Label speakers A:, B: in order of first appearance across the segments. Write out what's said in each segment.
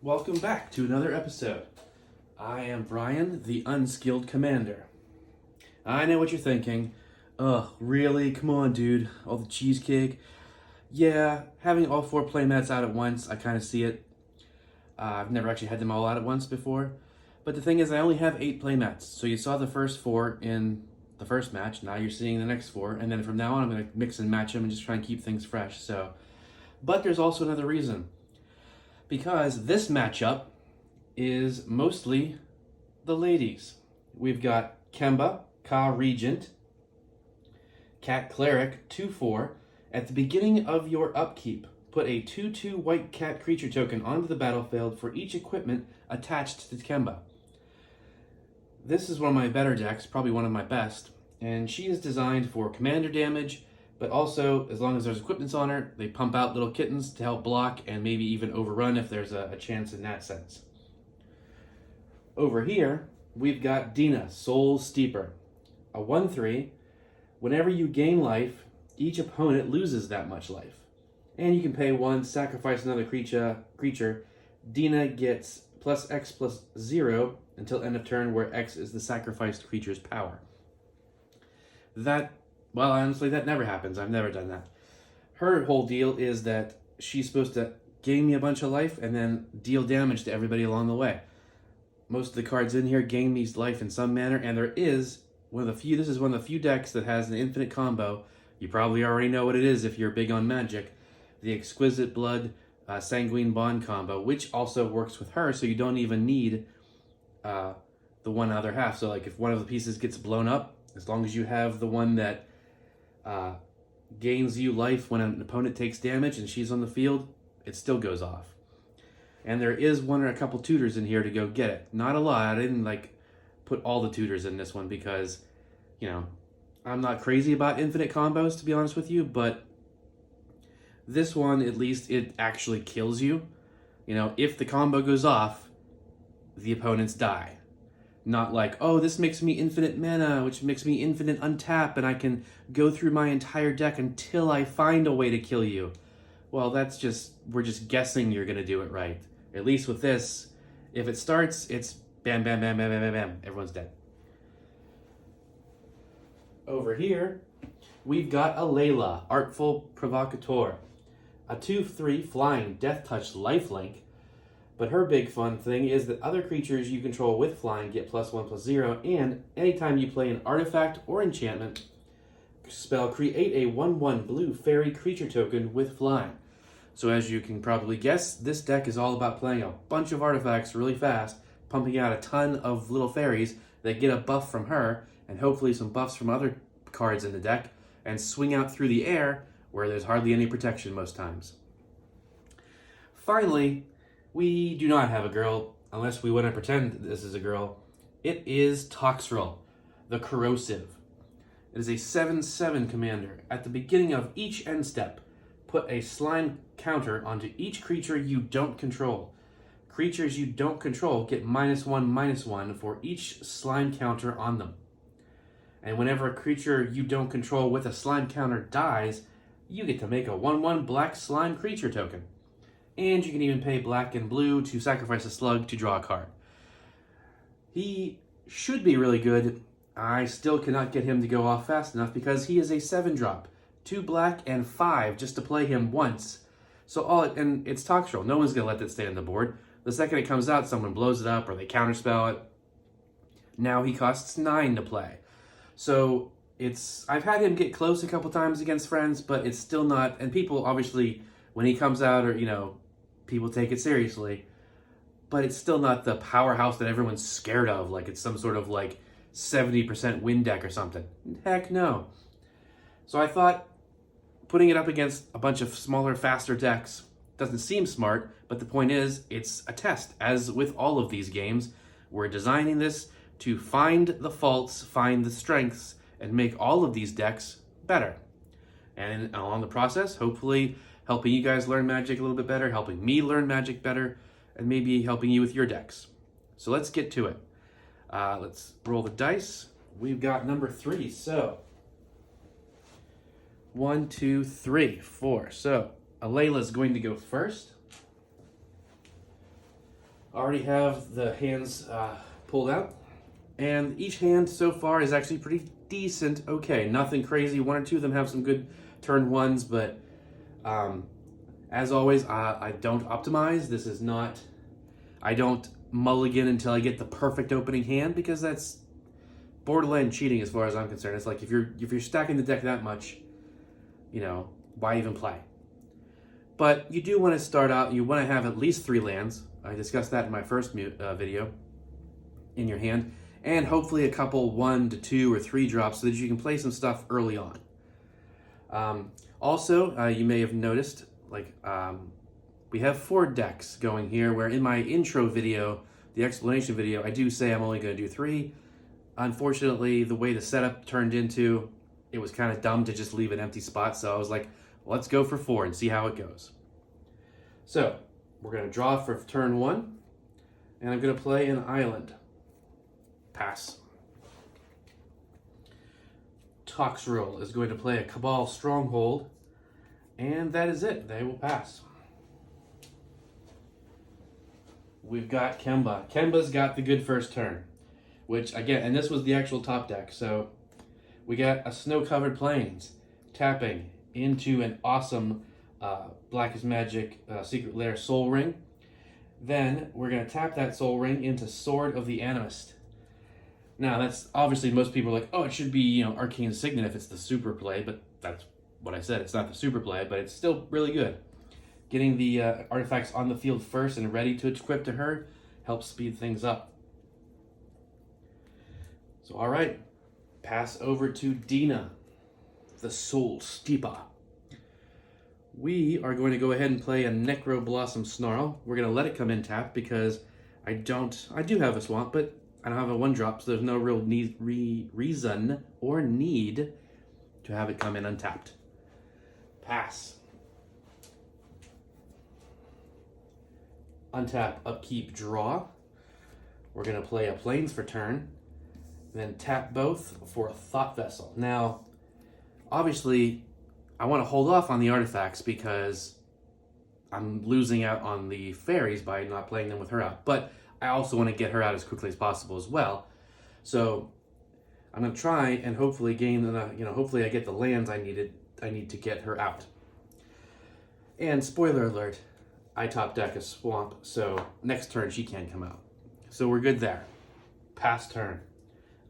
A: Welcome back to another episode. I am Brian, the Unskilled Commander. I know what you're thinking. Ugh, really? Come on, dude. All the cheesecake? Yeah, having all 4 playmats out at once, I kind of see it. I've never actually had them all out at once before. But the thing is, I only have 8 playmats. So you saw the first 4 in the first match. Now you're seeing the next 4. And then from now on, I'm going to mix and match them and just try and keep things fresh. But there's also another reason. Because this matchup is mostly the ladies. We've got Kemba, Ka Regent, Cat Cleric, 2/4. At the beginning of your upkeep, put a 2/2 white cat creature token onto the battlefield for each equipment attached to Kemba. This is one of my better decks, probably one of my best, and she is designed for commander damage, but also, as long as there's equipments on her, they pump out little kittens to help block and maybe even overrun if there's a chance in that sense. Over here, we've got Dina, Soul Steeper. A 1/3. Whenever you gain life, each opponent loses that much life. And you can pay 1, sacrifice another creature. Dina gets +X+0 until end of turn, where X is the sacrificed creature's power. Well, honestly, that never happens. I've never done that. Her whole deal is that she's supposed to gain me a bunch of life and then deal damage to everybody along the way. Most of the cards in here gain me life in some manner, and this is one of the few decks that has an infinite combo. You probably already know what it is if you're big on Magic. The Exquisite Blood Sanguine Bond combo, which also works with her, so you don't even need the one other half. So like if one of the pieces gets blown up, as long as you have the one that gains you life when an opponent takes damage and she's on the field, it still goes off. And there is one or a couple tutors in here to go get it. Not a lot. I didn't put all the tutors in this one because, I'm not crazy about infinite combos, to be honest with you, but this one, at least, it actually kills you. If the combo goes off, the opponents die. Not like, oh, this makes me infinite mana, which makes me infinite untap, and I can go through my entire deck until I find a way to kill you. Well, we're just guessing you're going to do it right. At least with this, if it starts, it's bam, bam, bam, bam, bam, bam, bam. Everyone's dead. Over here, we've got Alela, Artful Provocateur. A 2/3 flying Death Touch lifelink. But her big fun thing is that other creatures you control with flying get +1/+0, and anytime you play an artifact or enchantment spell, create a 1/1 blue fairy creature token with flying. So as you can probably guess, this deck is all about playing a bunch of artifacts really fast, pumping out a ton of little fairies that get a buff from her, and hopefully some buffs from other cards in the deck, and swing out through the air where there's hardly any protection most times. Finally, we do not have a girl, unless we want to pretend this is a girl. It is Toxrill, the Corrosive. It is a 7/7 commander. At the beginning of each end step, put a slime counter onto each creature you don't control. Creatures you don't control get -1/-1 for each slime counter on them. And whenever a creature you don't control with a slime counter dies, you get to make a 1/1 black slime creature token. And you can even pay black and blue to sacrifice a slug to draw a card. He should be really good. I still cannot get him to go off fast enough because he is a 7-drop. 2 black and 5 just to play him once. And it's Toxrill. No one's going to let that stay on the board. The second it comes out, someone blows it up or they counterspell it. Now he costs 9 to play. So I've had him get close a couple times against friends, but it's still not, and people obviously, when he comes out, or people take it seriously, but it's still not the powerhouse that everyone's scared of, like it's some sort of 70% win deck or something. Heck no. So I thought putting it up against a bunch of smaller, faster decks doesn't seem smart, but the point is, it's a test. As with all of these games, we're designing this to find the faults, find the strengths, and make all of these decks better. And along the process, hopefully helping you guys learn Magic a little bit better, helping me learn Magic better, and maybe helping you with your decks. So let's get to it. Let's roll the dice. We've got number 3, so 1, 2, 3, 4. So Alela's going to go first. Already have the hands pulled out. And each hand so far is actually pretty decent. Okay, nothing crazy. One or two of them have some good turn ones, but as always, I don't optimize. This is not, I don't mulligan until I get the perfect opening hand, because that's borderline cheating as far as I'm concerned. It's like if you're stacking the deck that much, you know, why even play? But you do want to start out, you want to have at least 3 lands. I discussed that in my first video in your hand. And hopefully a couple 1 to 2 or 3 drops so that you can play some stuff early on. Also, you may have noticed, like, we have 4 decks going here, where in my intro video, the explanation video, I do say I'm only going to do 3. Unfortunately, the way the setup turned into, it was kind of dumb to just leave an empty spot, so I was like, let's go for 4 and see how it goes. So, we're going to draw for turn 1, and I'm going to play an island. Pass. Toxrill is going to play a Cabal Stronghold, and that is it. They will pass. We've got Kemba. Kemba's got the good first turn, which again, and this was the actual top deck, so we got a Snow-Covered Plains tapping into an awesome Black is Magic Secret Lair Soul Ring. Then we're going to tap that Soul Ring into Sword of the Animist. Now, that's obviously, most people are like, oh, it should be, you know, Arcane Signet if it's the super play, but that's what I said. It's not the super play, but it's still really good. Getting the artifacts on the field first and ready to equip to her helps speed things up. So, all right, pass over to Dina, the Soul Steeper. We are going to go ahead and play a Necro Blossom Snarl. We're going to let it come in tapped because I do have a swamp, but I don't have a 1-drop, so there's no real reason or need to have it come in untapped. Pass. Untap, upkeep, draw. We're going to play a Plains for turn, then tap both for a Thought Vessel. Now, obviously, I want to hold off on the artifacts because I'm losing out on the fairies by not playing them with her out. But I also want to get her out as quickly as possible as well. So I'm going to try and hopefully gain, hopefully I get the lands I need to get her out. And spoiler alert, I top deck a swamp, so next turn she can come out. So we're good there. Pass turn.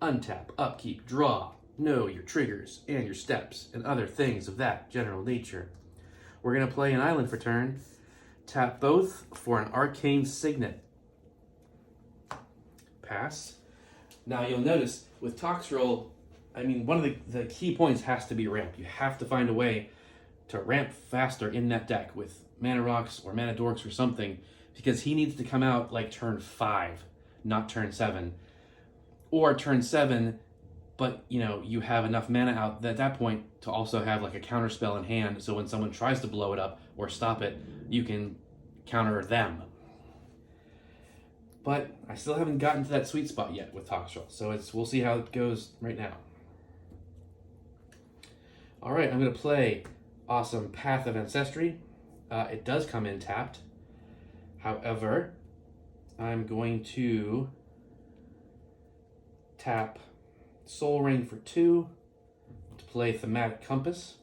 A: Untap, upkeep, draw. Know your triggers and your steps and other things of that general nature. We're going to play an island for turn. Tap both for an Arcane Signet. Pass. Now you'll notice with Toxrill, I mean, one of the key points has to be ramp. You have to find a way to ramp faster in that deck with Mana Rocks or Mana Dorks or something, because he needs to come out like turn 5, not turn 7. Or turn 7, but you have enough mana out at that point to also have like a counter spell in hand, so when someone tries to blow it up or stop it, you can counter them. But I still haven't gotten to that sweet spot yet with Toxrill, so we'll see how it goes right now. All right, I'm going to play awesome Path of Ancestry. It does come in tapped. However, I'm going to tap Soul Ring for 2 to play Thematic Compass.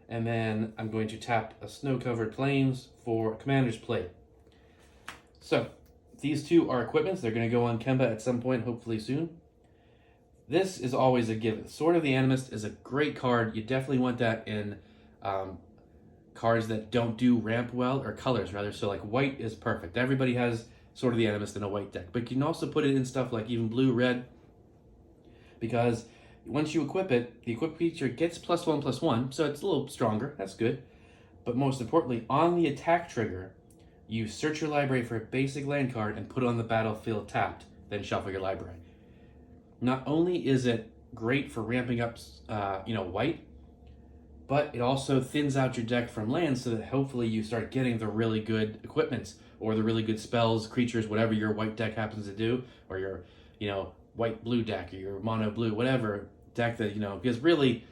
A: And then I'm going to tap a Snow-Covered Plains for Commander's Plate. So, these 2 are equipments. They're going to go on Kemba at some point, hopefully soon. This is always a given. Sword of the Animist is a great card. You definitely want that in cards that don't do ramp well, or colors rather. So like white is perfect. Everybody has Sword of the Animist in a white deck. But you can also put it in stuff like even blue, red, because once you equip it, the equip feature gets +1/+1, so it's a little stronger. That's good. But most importantly, on the attack trigger, you search your library for a basic land card and put it on the battlefield tapped, then shuffle your library. Not only is it great for ramping up, white, but it also thins out your deck from lands so that hopefully you start getting the really good equipments or the really good spells, creatures, whatever your white deck happens to do, or your, white-blue deck or your mono-blue, whatever deck that, because really,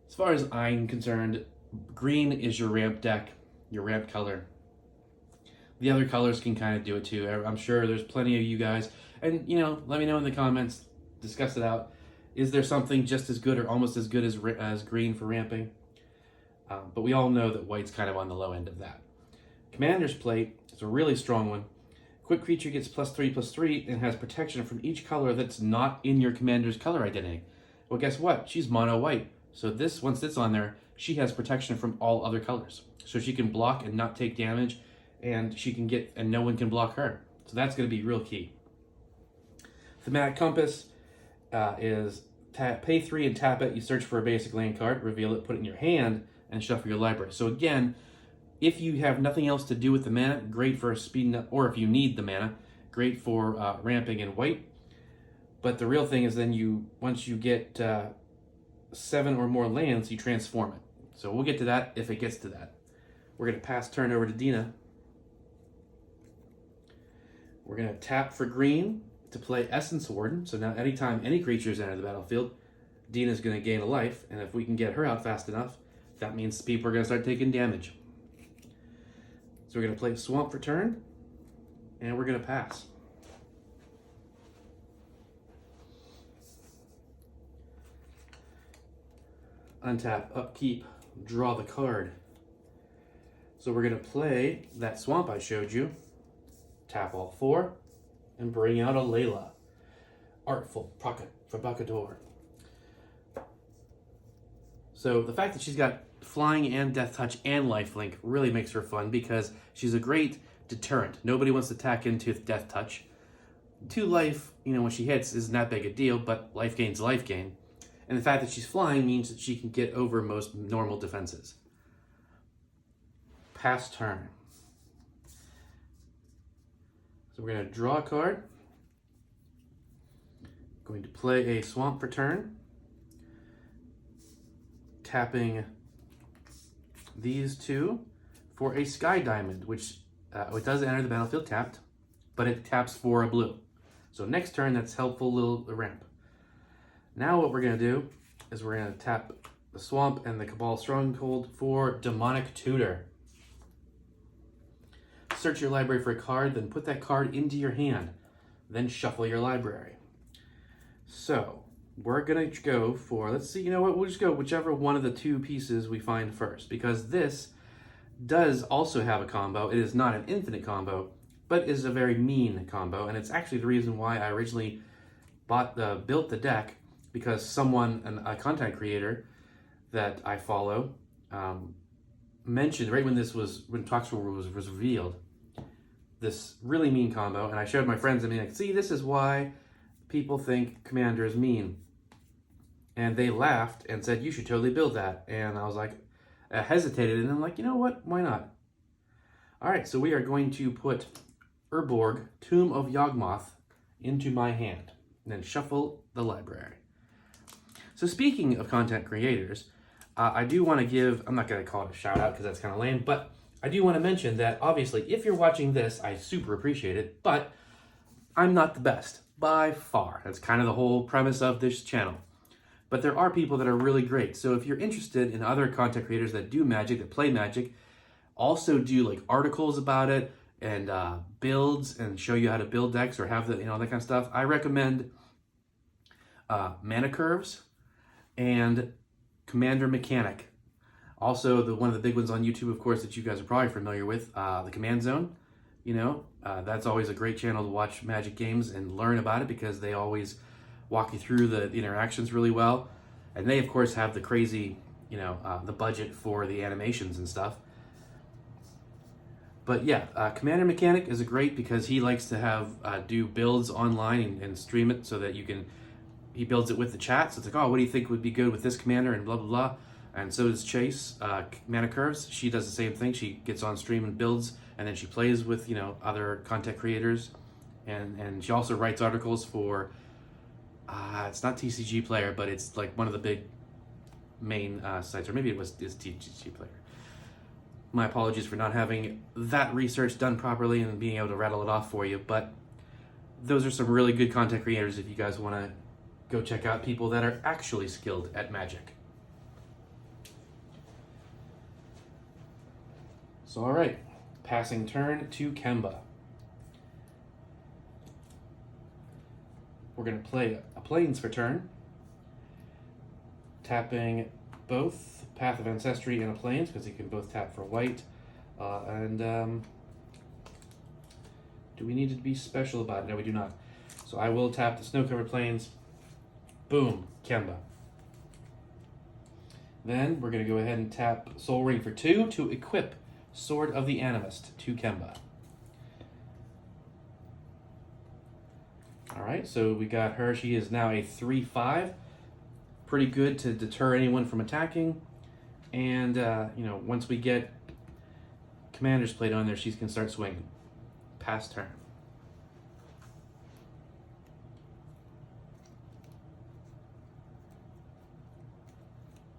A: as far as I'm concerned, green is your ramp deck, your ramp color. The other colors can kind of do it too. I'm sure there's plenty of you guys, and let me know in the comments, discuss it out. Is there something just as good or almost as good as green for ramping? But we all know that white's kind of on the low end of that. Commander's Plate is a really strong one. Quick creature gets +3/+3 and has protection from each color that's not in your commander's color identity. Well, guess what? She's mono white. So once it's on there, she has protection from all other colors. So she can block and not take damage, and no one can block her. So that's going to be real key. Thematic Compass is pay 3 and tap it. You search for a basic land card, reveal it, put it in your hand, and shuffle your library. So again, if you have nothing else to do with the mana, great for speeding up, or if you need the mana, great for ramping in white. But the real thing is then once you get 7 or more lands, you transform it. So we'll get to that if it gets to that. We're going to pass turn over to Dina. We're going to tap for green to play Essence Warden. So now anytime any creatures enter the battlefield, Dina's going to gain a life. And if we can get her out fast enough, that means people are going to start taking damage. So we're going to play Swamp for turn, and we're going to pass. Untap, upkeep, draw the card. So we're going to play that Swamp I showed you, tap all 4, and bring out Alela, Artful Provocateur. So the fact that she's got flying and death touch and lifelink really makes her fun because she's a great deterrent. Nobody wants to tack into death touch. 2 life, when she hits isn't that big a deal, but life gain's life gain. And the fact that she's flying means that she can get over most normal defenses. Pass turn. So we're going to draw a card. Going to play a Swamp for turn. Tapping these 2 for a Sky Diamond, which it does enter the battlefield tapped, but it taps for a blue. So next turn, that's helpful little ramp. Now what we're going to do is we're going to tap the Swamp and the Cabal Stronghold for Demonic Tutor. Search your library for a card, then put that card into your hand. Then shuffle your library. So we're going to go for, let's see, we'll just go whichever one of the 2 pieces we find first, because this does also have a combo. It is not an infinite combo, but is a very mean combo, and it's actually the reason why I originally built the deck, because a content creator that I follow, mentioned right when Toxrill was revealed, this really mean combo, and I showed my friends, see, this is why people think Commander is mean. And they laughed and said, you should totally build that. And I was like, I hesitated, and I'm like, you know what? Why not? All right, so we are going to put Urborg, Tomb of Yawgmoth, into my hand, and then shuffle the library. So speaking of content creators, I do want to give, I'm not going to call it a shout out because that's kind of lame, but I do want to mention that obviously if you're watching this, I super appreciate it, but I'm not the best by far. That's kind of the whole premise of this channel. But there are people that are really great. So if you're interested in other content creators that do Magic, that play Magic, also do like articles about it and builds and show you how to build decks or have that kind of stuff, I recommend Mana Curves and Commander Mechanic. Also, one of the big ones on YouTube, of course, that you guys are probably familiar with, the Command Zone. That's always a great channel to watch Magic games and learn about it because they always walk you through the interactions really well. And they, of course, have the crazy, the budget for the animations and stuff. But yeah, Commander Mechanic is great because he likes to have do builds online and stream it so that he builds it with the chat. So it's like, oh, what do you think would be good with this commander and blah, blah, blah. And so does Chase, Mana Curves. She does the same thing. She gets on stream and builds, and then she plays with, other content creators. And she also writes articles for, it's not TCG Player, but it's like one of the big main sites, or maybe it's TCG Player. My apologies for not having that research done properly and being able to rattle it off for you, but those are some really good content creators if you guys want to go check out people that are actually skilled at Magic. So, all right, Passing turn to Kemba. We're going to play a Plains for turn, tapping both Path of Ancestry and a Plains because you can both tap for white. Do we need to be special about it? No, we do not. So I will tap the Snow-Covered Plains. Boom, Kemba. Then we're going to go ahead and tap Soul Ring for 2 to equip Sword of the Animist to Kemba. Alright, so we got her. She is now a 3/5. Pretty good to deter anyone from attacking. And, once we get Commander's Plate on there, she can start swinging. Pass turn.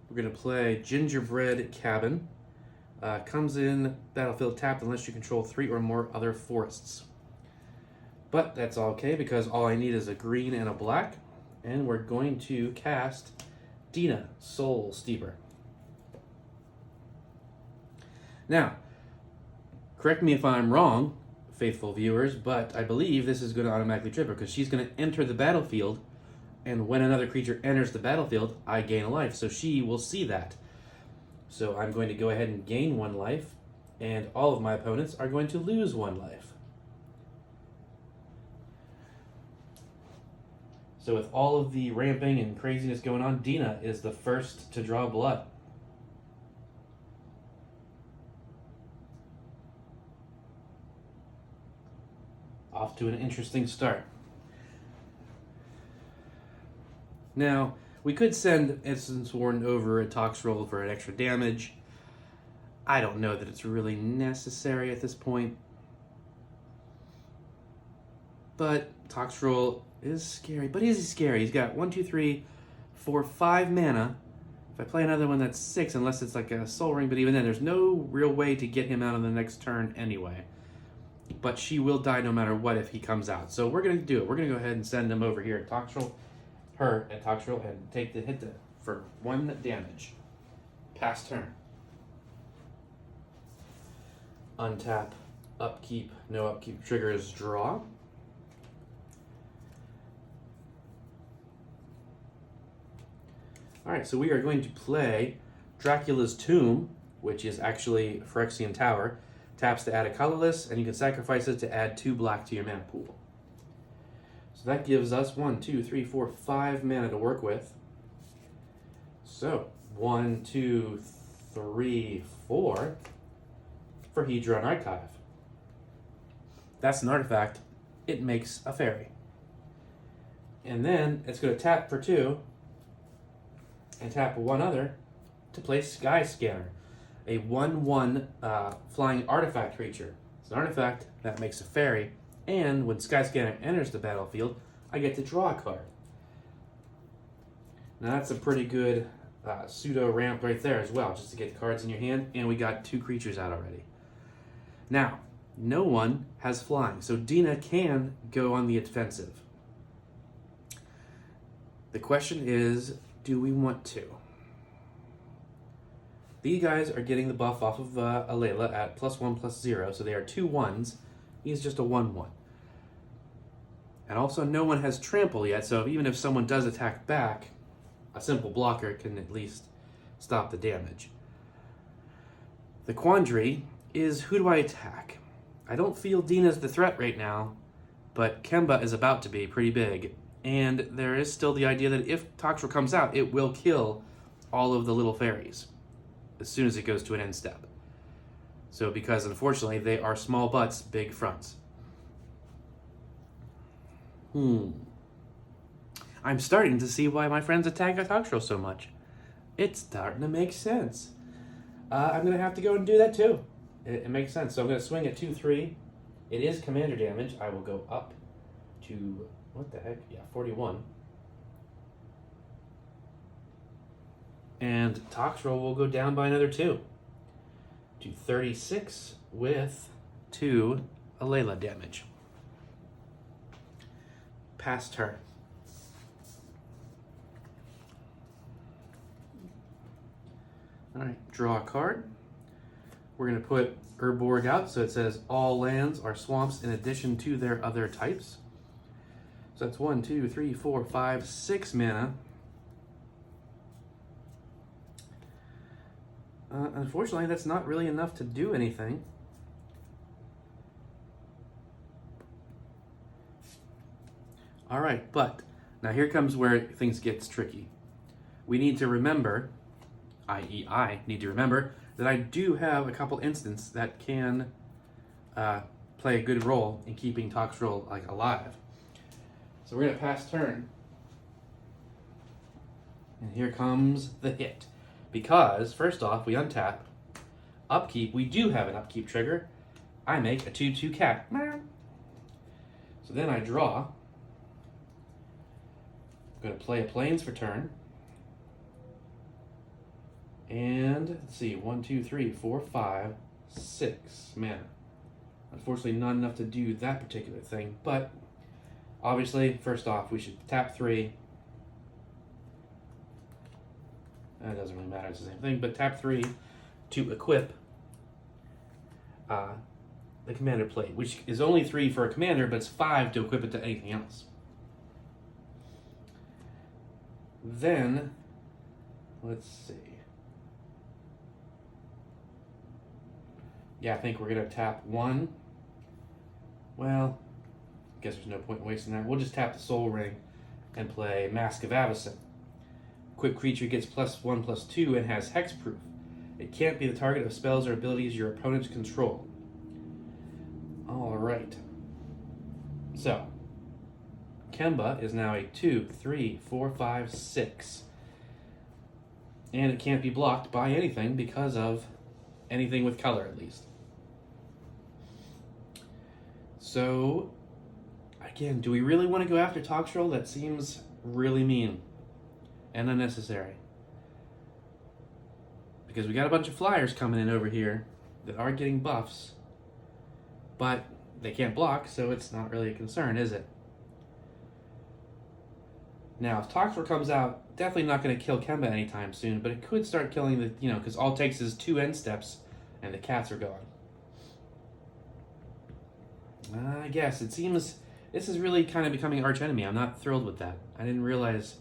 A: We're going to play Gingerbread Cabin. Comes in battlefield tapped unless you control 3 or more other forests. But that's okay because all I need is a green and a black. And we're going to cast Dina, Soul Steeper. Now, correct me if I'm wrong, faithful viewers, but I believe this is going to automatically trip her because she's going to enter the battlefield, and when another creature enters the battlefield, I gain a life. So she will see that. So I'm going to go ahead and gain 1 life, and all of my opponents are going to lose 1 life. So with all of the ramping and craziness going on, Dina is the first to draw blood. Off to an interesting start. Now, we could send Essence Warden over a Toxrill for an extra damage. I don't know that it's really necessary at this point. But Toxrill is scary. But is he scary? He's got 1, 2, 3, 4, 5 mana. If I play another one, that's 6, unless it's like a Soul Ring. But even then, there's no real way to get him out on the next turn anyway. But she will die no matter what if he comes out. So we're going to do it. We're going to go ahead and send him over here at Toxrill. Her at Toxrill, and take the hit for 1 damage. Pass turn. Untap, upkeep, no upkeep triggers draw. Alright, so we are going to play Dracula's Tomb, which is actually Phyrexian Tower. Taps to add a colorless, and you can sacrifice it to add 2 black to your mana pool. So that gives us 1, 2, 3, 4, 5 mana to work with. So 1, 2, 3, 4 for Hedron Archive. That's an artifact. It makes a fairy. And then it's going to tap for 2 and tap 1 other to play Sky Scanner, a 1/1 flying artifact creature. It's an artifact that makes a fairy, and when Sky Scanner enters the battlefield, I get to draw a card. Now that's a pretty good pseudo ramp right there as well, just to get cards in your hand, and we got 2 creatures out already. Now, no one has flying, so Dina can go on the offensive. The question is, do we want to? These guys are getting the buff off of Alela at +1/+0, so they are 2 1s. He's just a 1/1. And also, no one has trample yet, so even if someone does attack back, a simple blocker can at least stop the damage. The quandary is, who do I attack? I don't feel Dina's the threat right now, but Kemba is about to be pretty big. And there is still the idea that if Toxrill comes out, it will kill all of the little fairies as soon as it goes to an end step. So because unfortunately they are small butts, big fronts. I'm starting to see why my friends attack Toxrill so much. It's starting to make sense. I'm going to have to go and do that too. It makes sense. So I'm going to swing at 2/3. It is commander damage. I will go up to, what the heck? Yeah, 41. And Toxrill will go down by another 2 to 36 with 2 Alela damage. Pass turn. Alright, draw a card. We're going to put Urborg out, so it says all lands are swamps in addition to their other types. So that's 1, 2, 3, 4, 5, 6 mana. Unfortunately, that's not really enough to do anything. All right, but now here comes where things gets tricky. We need to remember, i.e. I need to remember, that I do have a couple instants that can play a good role in keeping Toxrill like alive. So we're gonna pass turn. And here comes the hit. Because, first off, we untap. Upkeep, we do have an upkeep trigger. I make a 2/2 cat. So then I draw. I'm gonna play a Plains for turn. And let's see, 1, 2, 3, 4, 5, 6 mana. Unfortunately, not enough to do that particular thing, but obviously, first off, we should tap 3. That doesn't really matter, it's the same thing, but tap 3 to equip the commander plate, which is only 3 for a commander, but it's 5 to equip it to anything else. Then, let's see. Yeah, I think we're going to tap 1. Well, I guess there's no point in wasting that. We'll just tap the Soul Ring and play Mask of Avacyn. Equipped creature gets +1/+2 and has hexproof. It can't be the target of spells or abilities your opponents control. Alright. So, Kemba is now a 2, 3, 4, 5, 6. And it can't be blocked by anything because of anything with color, at least. So, again, do we really want to go after Toxrill? That seems really mean and unnecessary. Because we got a bunch of flyers coming in over here that are getting buffs, but they can't block, so it's not really a concern, is it? Now, if Toxrill comes out, definitely not going to kill Kemba anytime soon, but it could start killing the, because all it takes is 2 end steps and the cats are gone. I guess it seems this is really kind of becoming arch enemy. I'm not thrilled with that. I didn't realize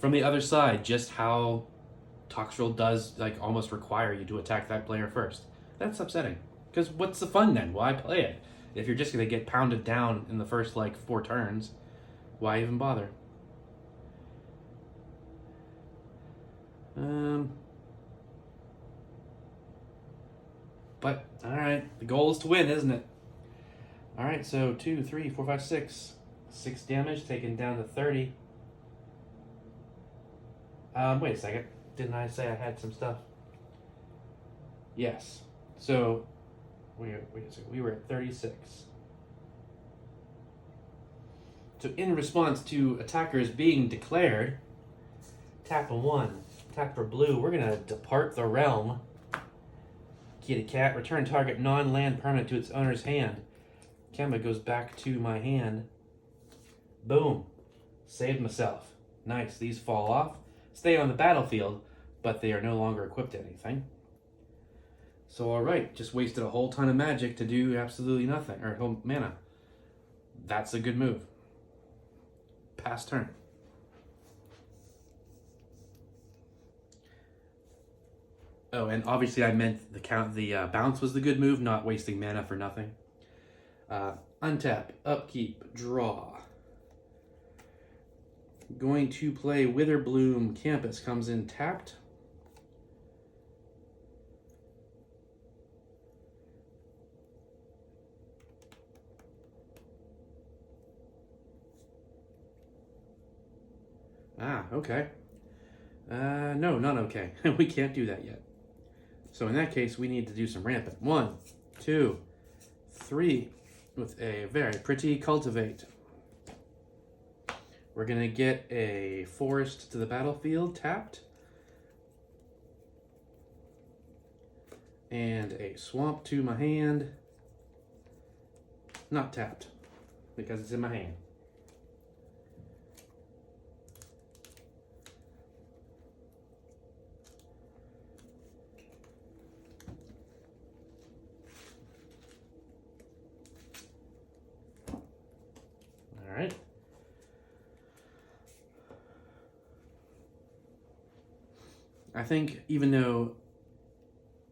A: from the other side just how Toxrill does almost require you to attack that player first. That's upsetting. Because what's the fun then? Why play it? If you're just going to get pounded down in the first 4 turns, why even bother? But, alright, the goal is to win, isn't it? Alright, so 2, 3, 4, 5, 6. 6 damage, taken down to 30. Wait a second. Didn't I say I had some stuff? Yes. So, wait a second. We were at 36. So in response to attackers being declared, tap a 1. Tap for blue. We're going to depart the realm. Kitty cat. Return target non-land permanent to its owner's hand. Kemba goes back to my hand. Boom. Saved myself. Nice. These fall off. Stay on the battlefield, but they are no longer equipped to anything. So alright, just wasted a whole ton of magic to do absolutely nothing, or whole mana. That's a good move. Pass turn. Oh, and obviously I meant the bounce was the good move, not wasting mana for nothing. Untap, upkeep, draw. Going to play Witherbloom Campus. Comes in tapped. Ah, okay. No, not okay. We can't do that yet. So in that case, we need to do some rampant. 1, 2, 3, with a very pretty cultivate. We're going to get a forest to the battlefield, tapped. And a swamp to my hand, not tapped, because it's in my hand. I think even though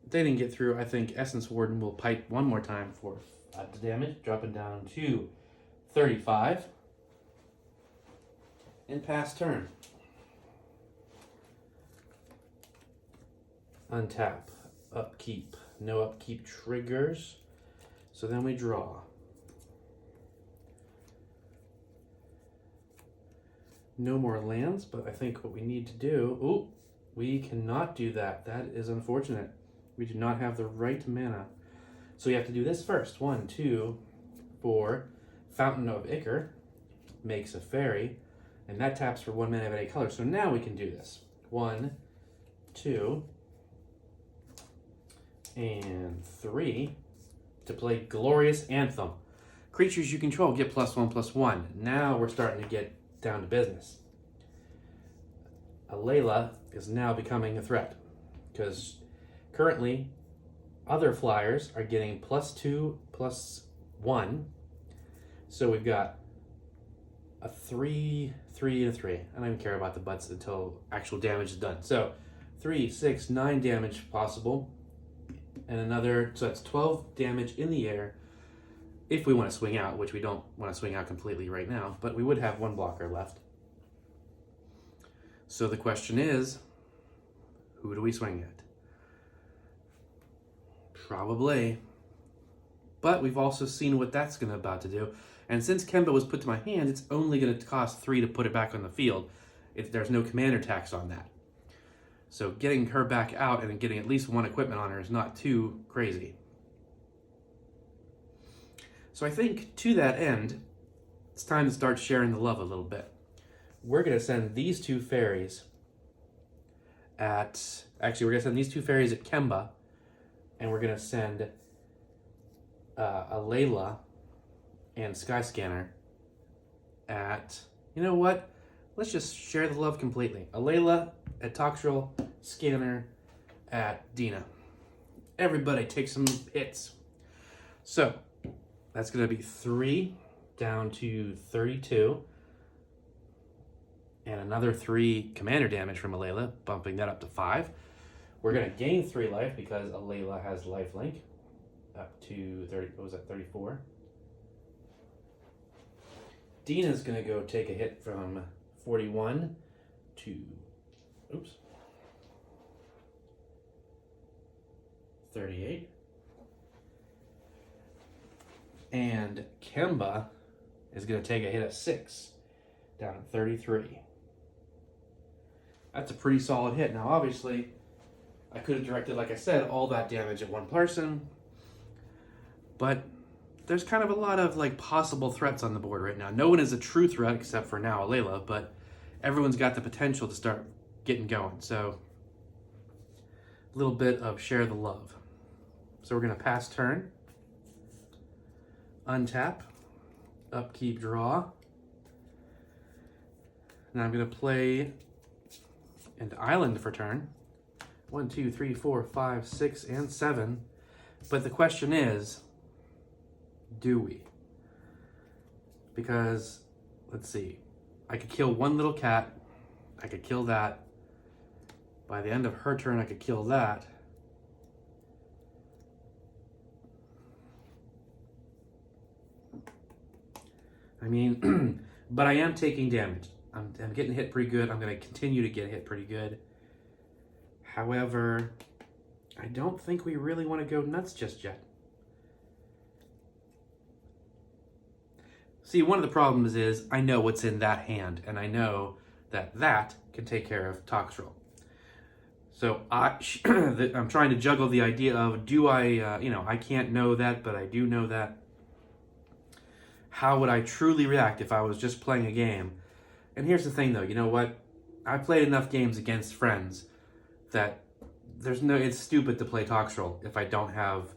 A: they didn't get through, I think Essence Warden will pipe one more time for the damage, dropping down to 35. And pass turn. Untap. Upkeep. No upkeep triggers. So then we draw. No more lands, but I think what we need to do... Ooh, we cannot do that. That is unfortunate. We do not have the right mana. So we have to do this first. 1, 2, 4. Fountain of Ichor makes a fairy, and that taps for 1 mana of any color. So now we can do this. 1, 2, and 3 to play Glorious Anthem. Creatures you control get +1/+1. Now we're starting to get down to business. Alela is now becoming a threat because currently other flyers are getting +2/+1. So we've got a 3, 3, and a 3. I don't even care about the butts until actual damage is done. So 3, 6, 9 damage possible. And another, so that's 12 damage in the air if we want to swing out, which we don't want to swing out completely right now, but we would have 1 blocker left. So the question is, who do we swing at? Probably. But we've also seen what that's about to do. And since Kemba was put to my hand, it's only going to cost 3 to put it back on the field. There's no commander tax on that. So getting her back out and getting at least 1 equipment on her is not too crazy. So I think to that end, it's time to start sharing the love a little bit. We're going to send these 2 fairies at... Actually, we're going to send these 2 fairies at Kemba, and we're going to send Alela and Skyscanner at... You know what? Let's just share the love completely. Alela at Toxrill, Scanner at Dina. Everybody take some hits. So, that's going to be 3 down to 32. And another 3 commander damage from Alela, bumping that up to 5. We're going to gain 3 life because Alela has lifelink up to 30. What was that, 34? Dina's going to go take a hit from 41 to, oops, 38. And Kemba is going to take a hit of 6 down to 33. That's a pretty solid hit. Now, obviously, I could have directed, like I said, all that damage at 1 person, but there's kind of a lot of possible threats on the board right now. No one is a true threat except for now Alela, but everyone's got the potential to start getting going. So a little bit of share the love. So we're going to pass turn, untap, upkeep, draw. Now I'm going to play an island for turn. 1, 2, 3, 4, 5, 6, and 7. But the question is, do we? Because, let's see, I could kill 1 little cat. I could kill that. By the end of her turn, I could kill that. I mean, but I am taking damage. I'm getting hit pretty good. I'm going to continue to get hit pretty good. However, I don't think we really want to go nuts just yet. See, one of the problems is I know what's in that hand, and I know that that can take care of Toxrill. So I'm trying to juggle the idea of, do I, I can't know that, but I do know that. How would I truly react if I was just playing a game? And here's the thing, though. You know what? I've played enough games against friends that it's stupid to play Toxrill if I don't have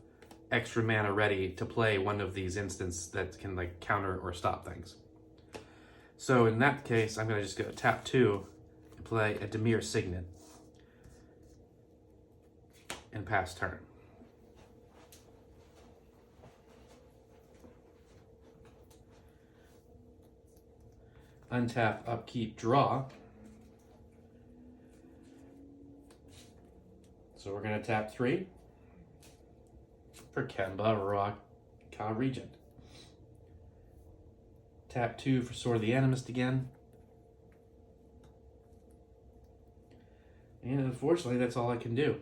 A: extra mana ready to play one of these instances that can counter or stop things. So in that case, I'm going to just go tap 2 and play a Dimir Signet and pass turn. Untap, upkeep, draw. we're going to tap 3 for Kemba, Rock, Regent. Tap 2 for Sword of the Animist again. And unfortunately, that's all I can do.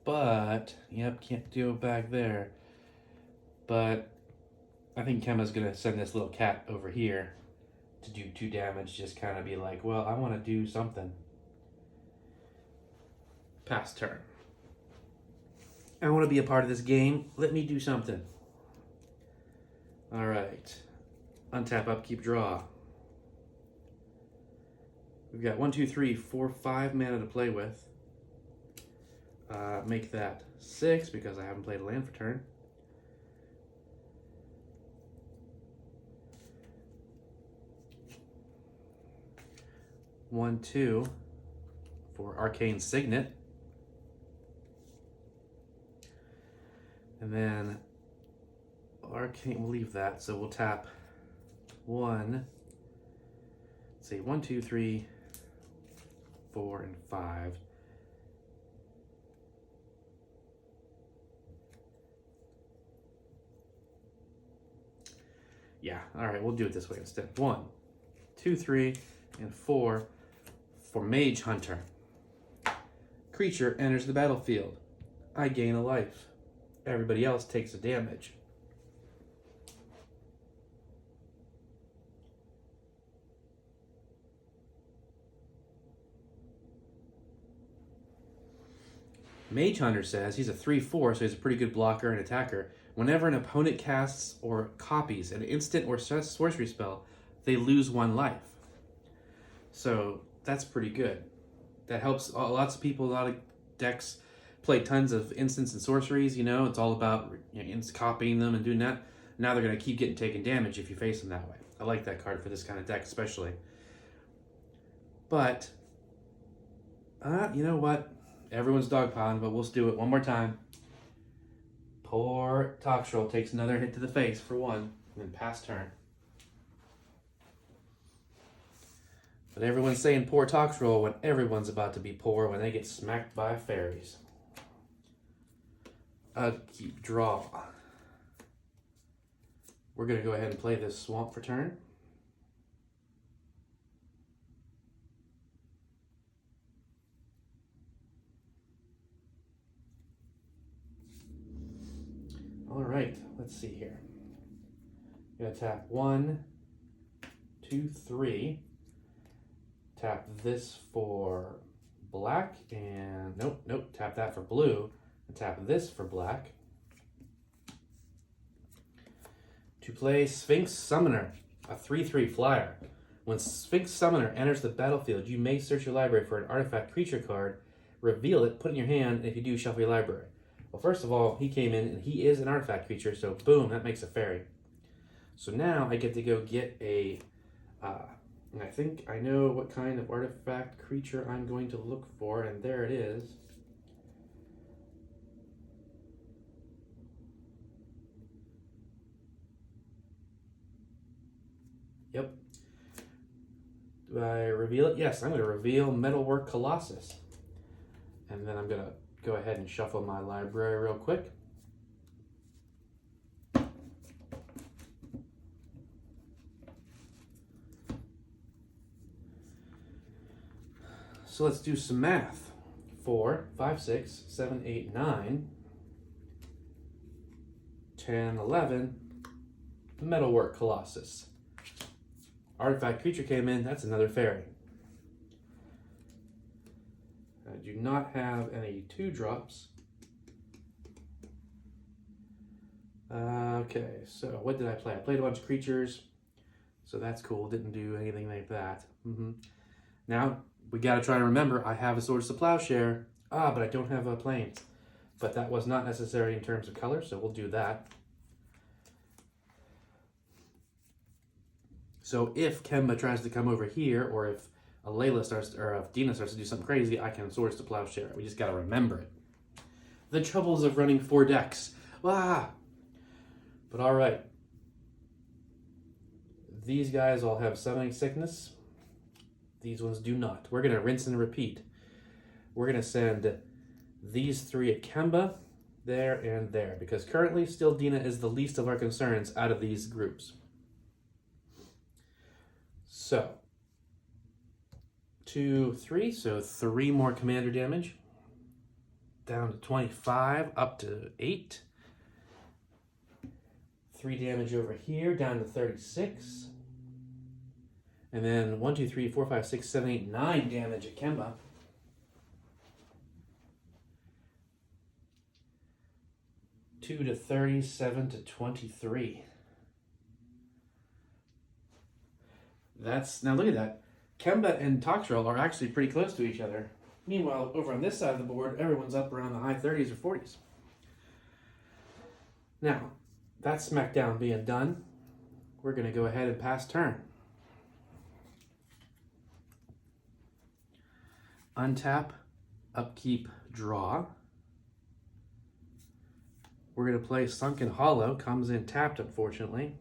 A: But, yep, can't do it back there. But I think Kemba's going to send this little cat over here to do 2 damage. Just kind of be like, well, I want to do something. Pass turn. I want to be a part of this game. Let me do something. All right. Untap, upkeep, draw. We've got 1, 2, 3, 4, 5 mana to play with. Make that 6 because I haven't played a land for turn. One, 2 for Arcane Signet. And then Arcane, we'll leave that. So we'll tap 1. Let's see, 1, 2, 3, 4, and 5. Yeah, all right, we'll do it this way instead. 1, 2, 3, and 4 for Mage Hunter. Creature enters the battlefield. I gain a life. Everybody else takes a damage. Mage Hunter says he's a 3/4, so he's a pretty good blocker and attacker. Whenever an opponent casts or copies an instant or sorcery spell, they lose 1 life. So that's pretty good. That helps lots of people, a lot of decks play tons of instants and sorceries, you know, it's all about copying them and doing that. Now they're going to keep getting taken damage if you face them that way. I like that card for this kind of deck especially. But, you know what? Everyone's dogpiling, but we'll do it one more time. Poor Toxrill takes another hit to the face for 1, and then pass turn. But everyone's saying poor Toxrill when everyone's about to be poor when they get smacked by fairies. Keep draw. We're going to go ahead and play this swamp for turn. All right, let's see here. I'm going to tap 1, 2, 3. Tap this for black, and nope, tap that for blue, and tap this for black. To play Sphinx Summoner, a 3/3 flyer. When Sphinx Summoner enters the battlefield, you may search your library for an artifact creature card, reveal it, put it in your hand, and if you do, shuffle your library. Well, first of all, he came in, and he is an artifact creature, so boom, that makes a fairy. So now I get to go get a, and I think I know what kind of artifact creature I'm going to look for, and there it is. Yep. Do I reveal it? Yes, I'm going to reveal Metalwork Colossus. And then I'm going to go ahead and shuffle my library real quick. So let's do some math. 4, 5, 6, 7, 8, 9, 10, 11, Metalwork Colossus. Artifact creature came in, that's another fairy. I do not have any 2-drops. Okay, so what did I play? I played a bunch of creatures, so that's cool. Didn't do anything like that. Now, we got to try to remember, I have a Swords to Plowshare. But I don't have a Plains. But that was not necessary in terms of color, so we'll do that. So if Kemba tries to come over here, or if Alela starts, or if Dina starts to do something crazy, I can Swords to Plowshare. We just got to remember it. The troubles of running 4 decks. But all right. These guys all have Summoning Sickness. These ones do not. We're going to rinse and repeat. We're going to send these 3 at Kemba, there, and there. Because currently, still Dina is the least of our concerns out of these groups. So, 2, 3. So 3 more commander damage. Down to 25, up to 8. 3 damage over here, down to 36. And then 1, 2, 3, 4, 5, 6, 7, 8, 9 damage at Kemba. Two to 37 to 23. Now look at that. Kemba and Toxrill are actually pretty close to each other. Meanwhile, over on this side of the board, everyone's up around the high 30s or 40s. Now, that SmackDown being done, we're going to go ahead and pass turn. Untap, upkeep, draw. We're going to play Sunken Hollow. Comes in tapped, unfortunately.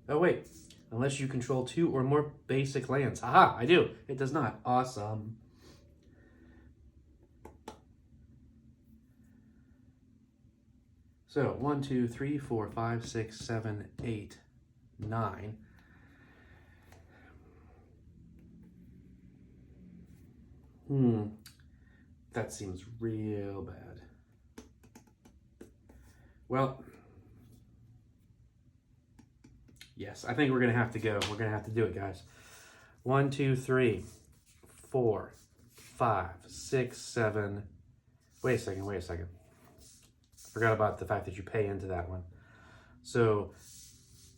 A: Oh, wait. Unless you control 2 or more basic lands. Aha, I do. It does not. Awesome. So, 1, 2, 3, 4, 5, 6, 7, 8, 9. That seems real bad. Well, yes, I think we're going to have to go. We're going to have to do it, guys. 1, 2, 3, 4, 5, 6, 7. Wait a second. Forgot about the fact that you pay into that one. So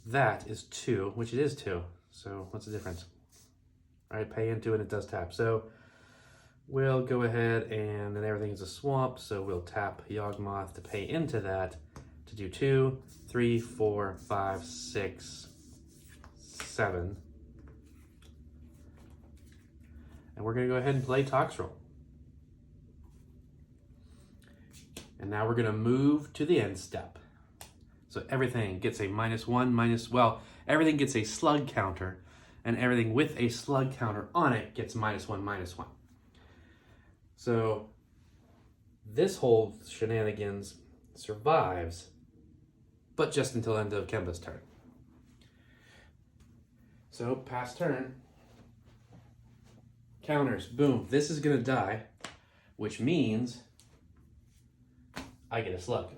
A: that is 2, which it is 2. So what's the difference? All right, pay into it, it does tap. So we'll go ahead and then everything is a swamp. So we'll tap Yawgmoth to pay into that to do 2, 3, 4, 5, 6, 7. And we're going to go ahead and play Toxrill. And now we're going to move to the end step. So everything gets a -1, everything gets a slug counter, and everything with a slug counter on it gets -1. So this whole shenanigans survives, but just until the end of Kemba's turn. So pass turn. Counters, boom. This is going to die, which means I get a slug.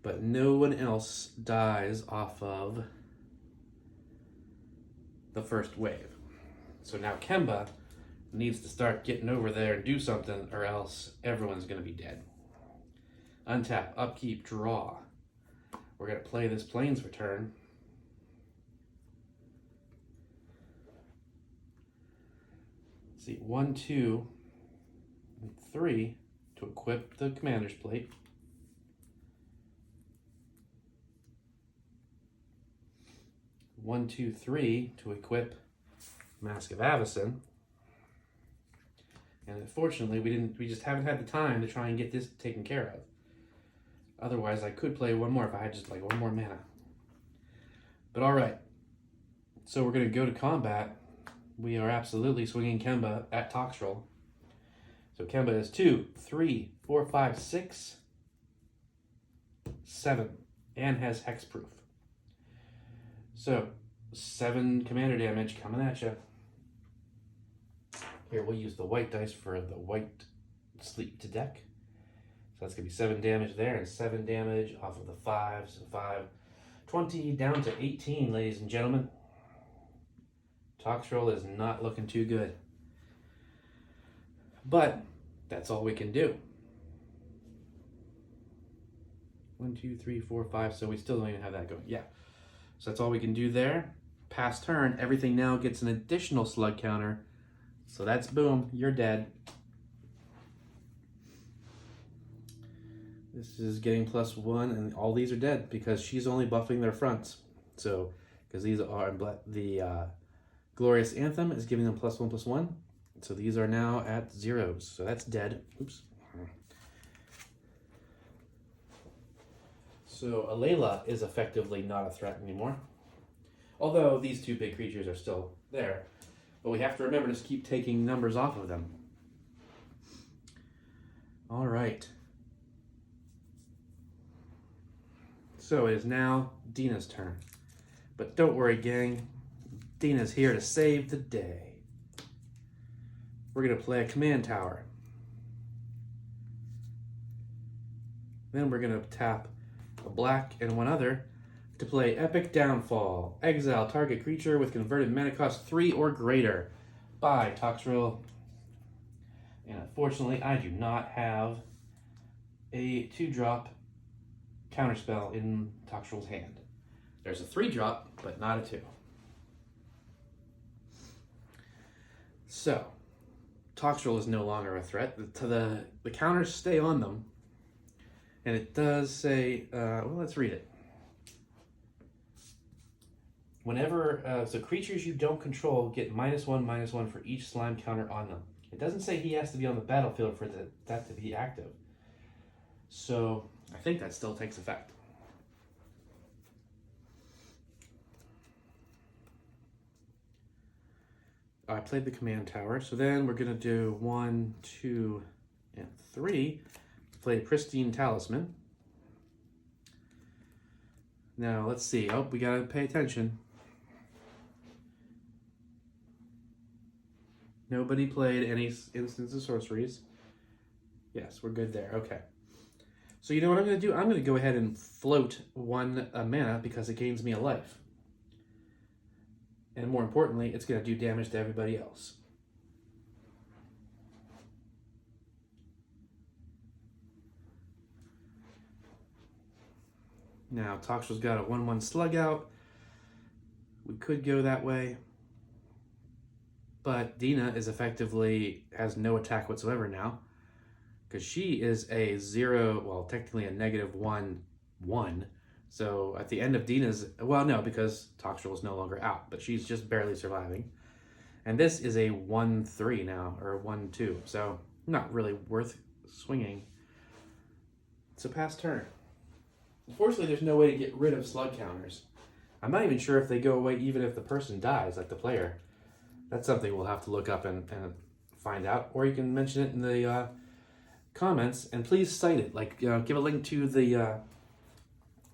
A: But no one else dies off of the first wave. So now Kemba needs to start getting over there and do something, or else everyone's going to be dead. Untap, upkeep, draw. We're going to play this Plains Return. Let's see, 1, 2, and 3 to equip the Commander's Plate. One, 2, 3 to equip Mask of Avacyn. And unfortunately, we just haven't had the time to try and get this taken care of. Otherwise, I could play one more if I had just like one more mana. But all right. So we're going to go to combat. We are absolutely swinging Kemba at Toxrill. So Kemba is 2, 3, 4, 5, 6, 7, and has hexproof. So 7 commander damage coming at you. Here, we'll use the white dice for the white sleep to deck. So that's going to be 7 damage there and 7 damage off of the 5. So 5, 20 down to 18, ladies and gentlemen. Toxrill is not looking too good. But that's all we can do. 1, 2, 3, 4, 5. So we still don't even have that going. Yeah. So that's all we can do there. Pass turn. Everything now gets an additional slug counter. So that's boom. You're dead. This is getting +1, and all these are dead because she's only buffing their fronts. So, because these are the Glorious Anthem is giving them +1/+1. So these are now at 0s. So that's dead. Oops. So Alela is effectively not a threat anymore. Although these two big creatures are still there. But we have to remember to keep taking numbers off of them. All right. So it is now Dina's turn. But don't worry, gang. Dina's here to save the day. We're going to play a command tower. Then we're going to tap a black and one other to play Epic Downfall. Exile target creature with converted mana cost 3 or greater. Bye, Toxrill. And unfortunately, I do not have a 2-drop counterspell in Toxrill's hand. There's a 3-drop, but not a 2. So, Toxrill is no longer a threat. The counters stay on them. And it does say, well, let's read it. Whenever, so creatures you don't control get -1/-1 for each slime counter on them. It doesn't say he has to be on the battlefield for that to be active. So, I think that still takes effect. I played the command tower, so then we're going to do 1, 2, and 3. Play Pristine Talisman. Now, let's see. Oh, we got to pay attention. Nobody played any instants of sorceries. Yes, we're good there. Okay. So you know what I'm going to do? I'm going to go ahead and float 1 mana because it gains me a life. And more importantly, it's going to do damage to everybody else. Now, Toxrill's got a 1/1 slug out. We could go that way. But Dina is effectively has no attack whatsoever now. Because she is a 0, well, technically a -1/1. So at the end of Dina's, well, no, because Toxrill is no longer out, but she's just barely surviving. And this is a 1/3 now, or 1/2. So not really worth swinging. It's a pass turn. Unfortunately, there's no way to get rid of slug counters. I'm not even sure if they go away even if the person dies, like the player. That's something we'll have to look up and find out. Or you can mention it in the comments, and please cite it. Like, give a link to the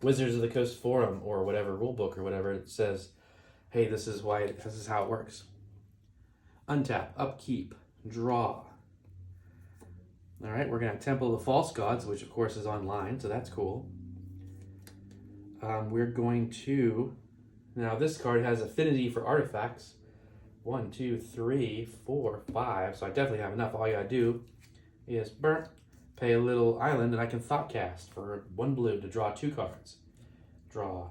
A: Wizards of the Coast forum or whatever, rulebook or whatever. It says, hey, this is how it works. Untap, upkeep, draw. All right, we're going to Temple of the False Gods, which of course is online, so that's cool. We're going to, now this card has affinity for artifacts. 1, 2, 3, 4, 5. So I definitely have enough. All you gotta do is pay a little island, and I can Thoughtcast for 1 blue to draw 2 cards. Draw.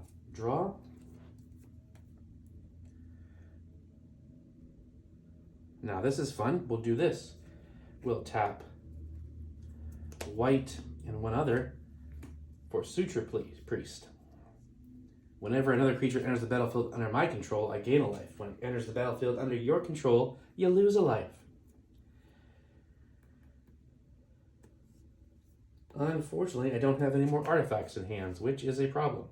A: Now this is fun. We'll do this. We'll tap white and 1 other for Suture Priest. Whenever another creature enters the battlefield under my control, I gain a life. When it enters the battlefield under your control, you lose a life. Unfortunately, I don't have any more artifacts in hands, which is a problem.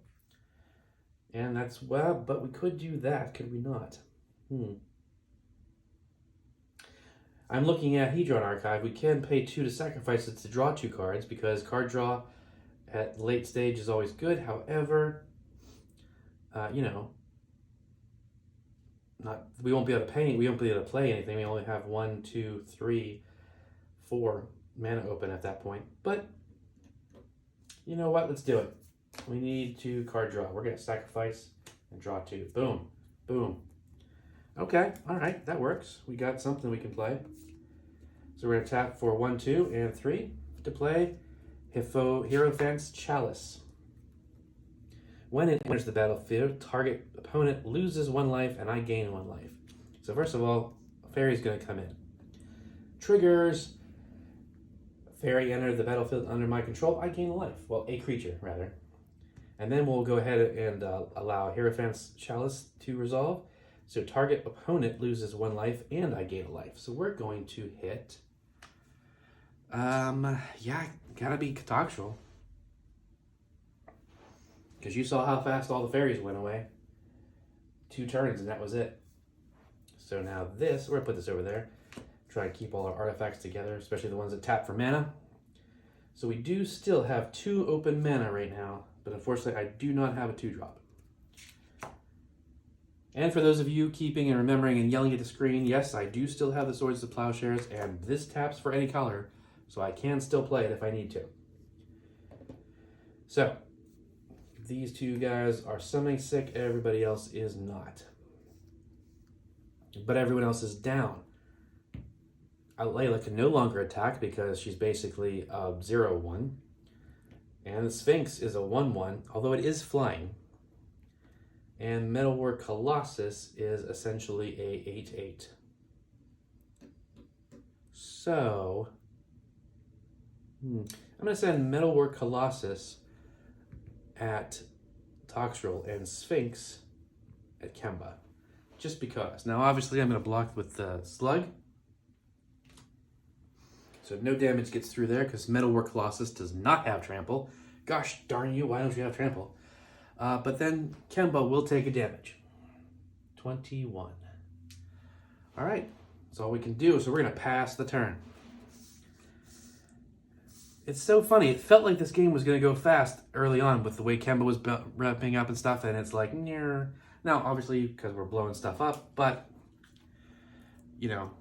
A: And that's, well, but we could do that, could we not? I'm looking at Hedron Archive. We can pay 2 to sacrifice it to draw 2 cards, because card draw at late stage is always good. However, we won't be able to pay. We won't be able to play anything. We only have 1, 2, 3, 4 mana open at that point. But you know what? Let's do it. We need to card draw. We're gonna sacrifice and draw 2. Boom, boom. Okay, all right, that works. We got something we can play. So we're gonna tap for 1, 2, and 3 to play Hierophant's Chalice. When it enters the battlefield, target opponent loses 1 life and I gain 1 life. So first of all, a fairy's going to come in. Triggers. Fairy entered the battlefield under my control. I gain a life. Well, a creature, rather. And then we'll go ahead and allow Hierophant's Chalice to resolve. So target opponent loses 1 life and I gain a life. So we're going to hit... gotta be Toxrill. Because you saw how fast all the fairies went away. 2 turns and that was it. So now this, we're going to put this over there. Try to keep all our artifacts together, especially the ones that tap for mana. So we do still have 2 open mana right now, but unfortunately I do not have a 2-drop. And for those of you keeping and remembering and yelling at the screen, yes, I do still have the Swords to Plowshares, and this taps for any color, so I can still play it if I need to. So, these 2 guys are summoning sick, everybody else is not. But everyone else is down. Alela can no longer attack because she's basically a 0-1. And the Sphinx is a 1-1, although it is flying. And Metalwork Colossus is essentially a 8-8. So, I'm going to send Metalwork Colossus at Toxrill and Sphinx at Kemba. Just because. Now, obviously, I'm going to block with the Slug. So no damage gets through there because Metalwork Colossus does not have Trample. Gosh darn you, why don't you have Trample? But then Kemba will take a damage. 21. All right, that's all we can do. So we're going to pass the turn. It's so funny. It felt like this game was going to go fast early on with the way Kemba was ramping up and stuff. And it's like, near. Now, obviously, because we're blowing stuff up. But, you know,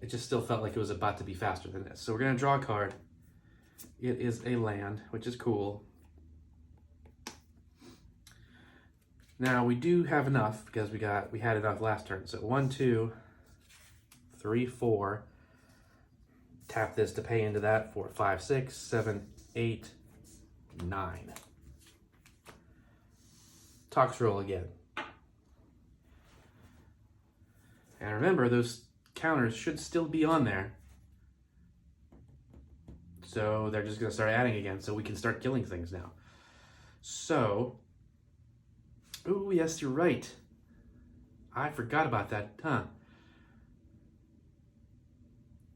A: it just still felt like it was about to be faster than this. So we're going to draw a card. It is a land, which is cool. Now, we do have enough because we had enough last turn. So 1, 2, 3, 4. Tap this to pay into that. 4, 5, 6, 7, 8, 9. Toxrill again. And remember, those counters should still be on there. So they're just going to start adding again so we can start killing things now. So, oh yes, you're right. I forgot about that, huh?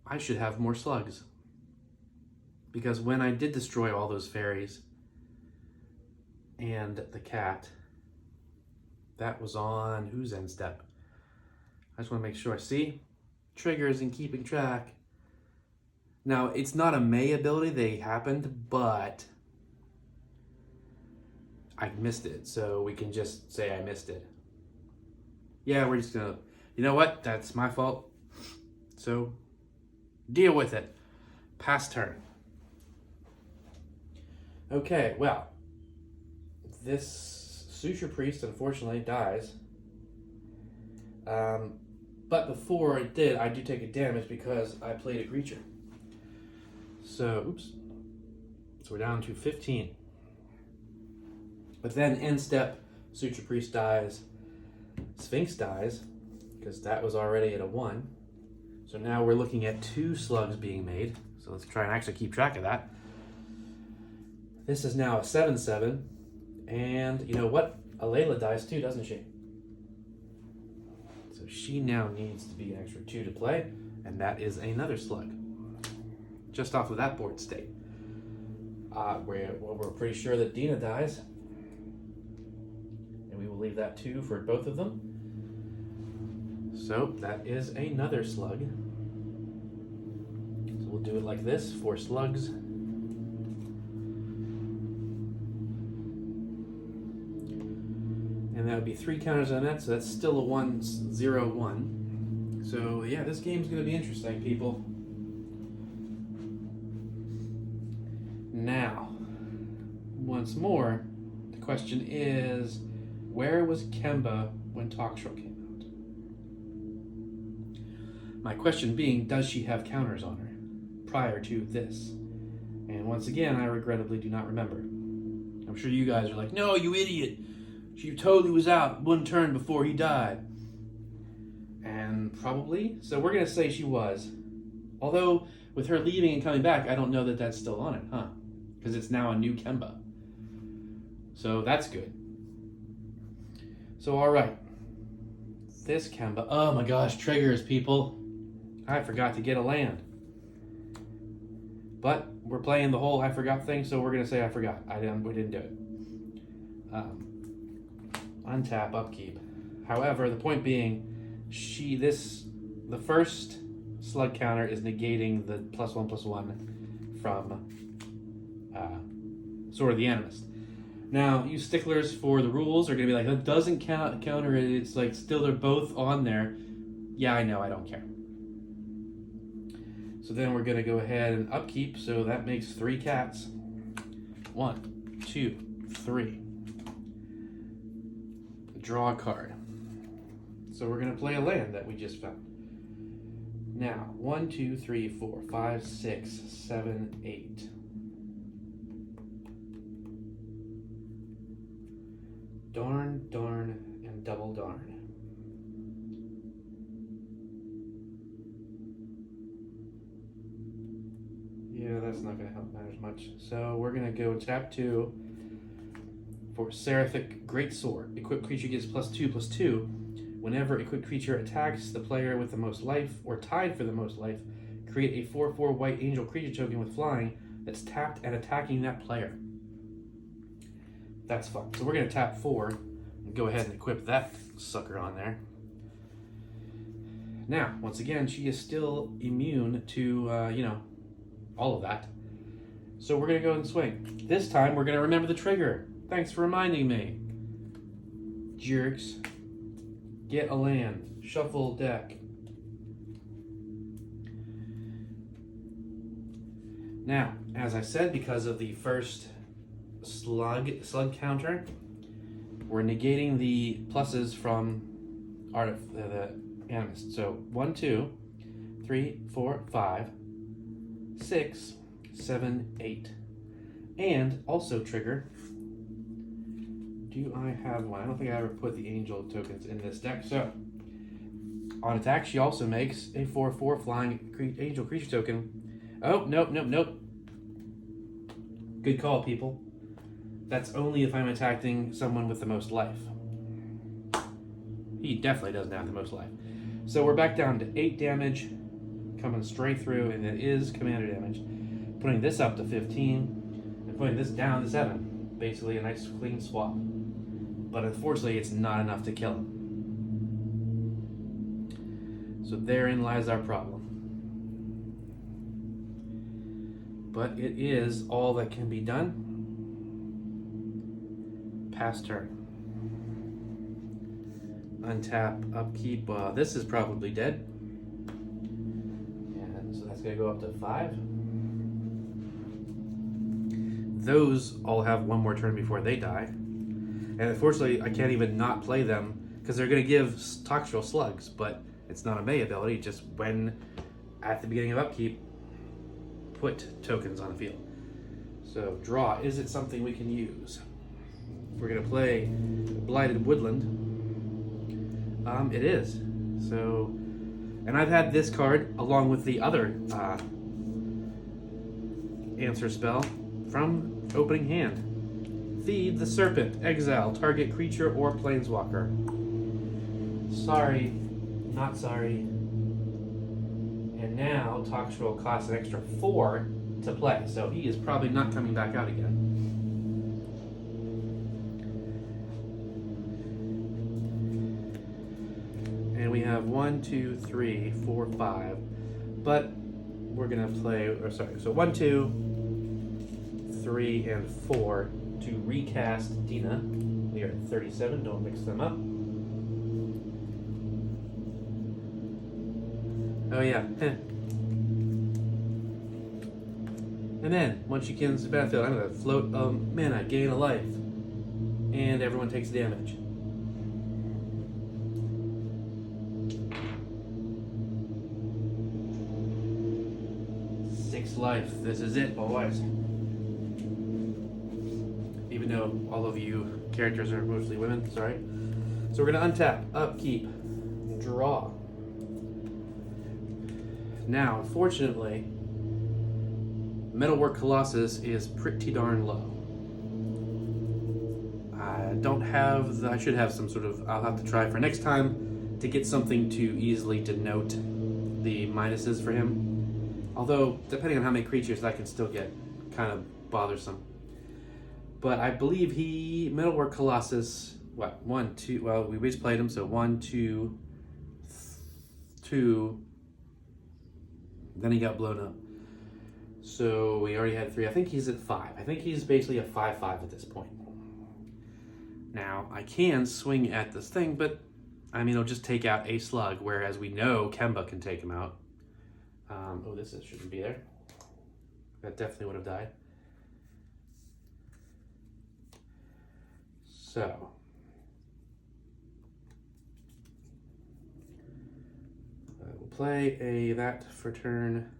A: I should have more slugs. Because when I did destroy all those fairies and the cat, that was on whose end step? I just want to make sure. See? Triggers and keeping track. Now, it's not a May ability. They happened, but I missed it. So we can just say I missed it. Yeah, we're just going to... You know what? That's my fault. So, deal with it. Pass turn. Okay, well. This Suture Priest, unfortunately, dies. But before it did, I do take a damage because I played a creature. So, oops. So we're down to 15. But then end step, Suture Priest dies, Sphinx dies, because that was already at a 1. So now we're looking at 2 slugs being made. So let's try and actually keep track of that. This is now a 7/7. And you know what? Alela dies too, doesn't she? So she now needs to be an extra 2 to play, and that is another slug. Just off of that board state. We're pretty sure that Dina dies. And we will leave that 2 for both of them. So that is another slug. So we'll do it like this, 4 slugs. And that would be 3 counters on that, so that's still a 1-0-1. So yeah, this game's going to be interesting, people. Now, once more, the question is, where was Kemba when Toxrill came out? My question being, does she have counters on her prior to this? And once again, I regrettably do not remember. I'm sure you guys are like, no, you idiot. She totally was out 1 turn before he died. And probably. So we're going to say she was. Although, with her leaving and coming back, I don't know that that's still on it, huh? Because it's now a new Kemba. So that's good. So, alright. This Kemba. Oh my gosh, triggers, people. I forgot to get a land. But we're playing the whole I forgot thing, so we're going to say I forgot. We didn't do it. untap, upkeep. However, the point being, the first slug counter is negating the +1/+1 from Sword of the Animist. Now, you sticklers for the rules are going to be like, that doesn't counter it. It's like, still they're both on there. Yeah, I know, I don't care. So then we're going to go ahead and upkeep, so that makes 3 cats. 1, 2, 3. Draw a card. So we're going to play a land that we just found. Now, 1, 2, 3, 4, 5, 6, 7, 8. Darn, darn, and double darn. Yeah, that's not going to help matters much. So we're going to go tap 2 for Seraphic Greatsword. Equipped creature gets +2/+2. Whenever equipped creature attacks the player with the most life or tied for the most life, create a 4/4 white angel creature token with flying that's tapped and attacking that player. That's fun. So we're going to tap 4 and go ahead and equip that sucker on there. Now, once again, she is still immune to, all of that. So we're going to go and swing. This time, we're going to remember the trigger. Thanks for reminding me. Jerks. Get a land. Shuffle deck. Now, as I said, because of the first slug counter, we're negating the pluses from the Animist. So 1, 2, 3, 4, 5, 6, 7, 8. And also trigger. Do I have one? I don't think I ever put the angel tokens in this deck. So on attack, she also makes a 4/4 flying angel creature token. Oh, nope. Good call, people. That's only if I'm attacking someone with the most life. He definitely doesn't have the most life. So we're back down to 8 damage, coming straight through, and it is commander damage. Putting this up to 15, and putting this down to 7. Basically a nice clean swap. But unfortunately, it's not enough to kill him. So therein lies our problem. But it is all that can be done. Pass turn. Untap, upkeep. This is probably dead. And so that's going to go up to 5. Those all have one more turn before they die. And unfortunately, I can't even not play them because they're going to give Toxrill slugs, but it's not a May ability, just when at the beginning of upkeep, put tokens on the field. So draw, is it something we can use? We're going to play Blighted Woodland. It is. So, and I've had this card along with the other answer spell from opening hand. Feed the Serpent. Exile target creature or planeswalker. Sorry, not sorry. And now Toxrill costs an extra 4 to play, so he is probably not coming back out again. And we have 1, 2, 3, 4, 5. But we're gonna play, so 1, 2, 3, and 4 to recast Dina. We are at 37, don't mix them up. Oh yeah. And then, once she kills the battlefield, I'm going to float mana, gain a life. And everyone takes damage. Six life. This is it, boys. Even though all of you characters are mostly women, sorry. So we're going to untap, upkeep, draw. Now, unfortunately, Metalwork Colossus is pretty darn low. I don't have, I should have some sort of, I'll have to try for next time to get something to easily denote the minuses for him. Although, depending on how many creatures, that can still get kind of bothersome. But I believe Metalwork Colossus, what, 1, 2, well, we just played him, so 1, 2, 2, then he got blown up. So we already had 3. I think he's at 5. I think he's basically a 5/5 at this point. Now, I can swing at this thing, but I mean, it'll just take out a slug, whereas we know Kemba can take him out. Oh, shouldn't be there. That definitely would have died. So, we'll play that for turn.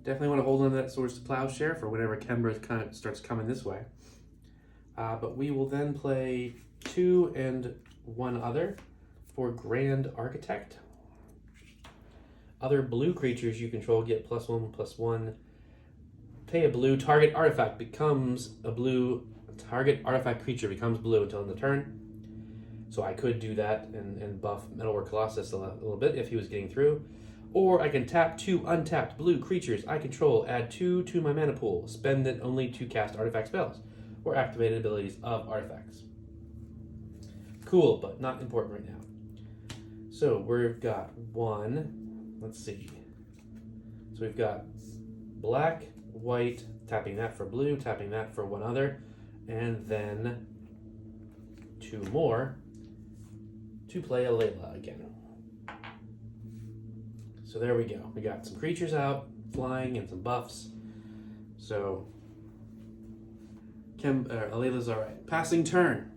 A: Definitely want to hold on to that Swords to Plowshare for whenever Kemba kind of starts coming this way. But we will then play 2 and 1 other for Grand Architect. Other blue creatures you control get +1/+1. Pay a blue. Target artifact becomes a blue. Target artifact creature becomes blue until end of turn. So I could do that and buff Metalwork Colossus a little bit if he was getting through. Or I can tap 2 untapped blue creatures I control, add 2 to my mana pool, spend it only to cast artifact spells or activated abilities of artifacts. Cool, but not important right now. So we've got 1, let's see. So we've got black, white, tapping that for blue, tapping that for 1 other, and then 2 more to play Alela again. So there we go. We got some creatures out, flying, and some buffs. So Alela's all right. Passing turn.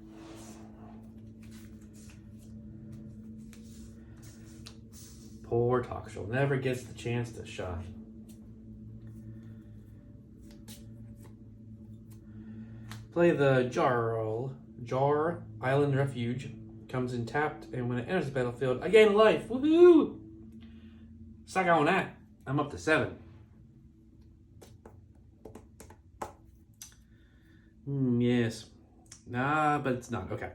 A: Poor Toxrill never gets the chance to shine. Play the Jar Island Refuge. Comes in tapped, and when it enters the battlefield, I gain a life. Woohoo! Suck on that. I'm up to 7. Yes. Nah, but it's not. Okay.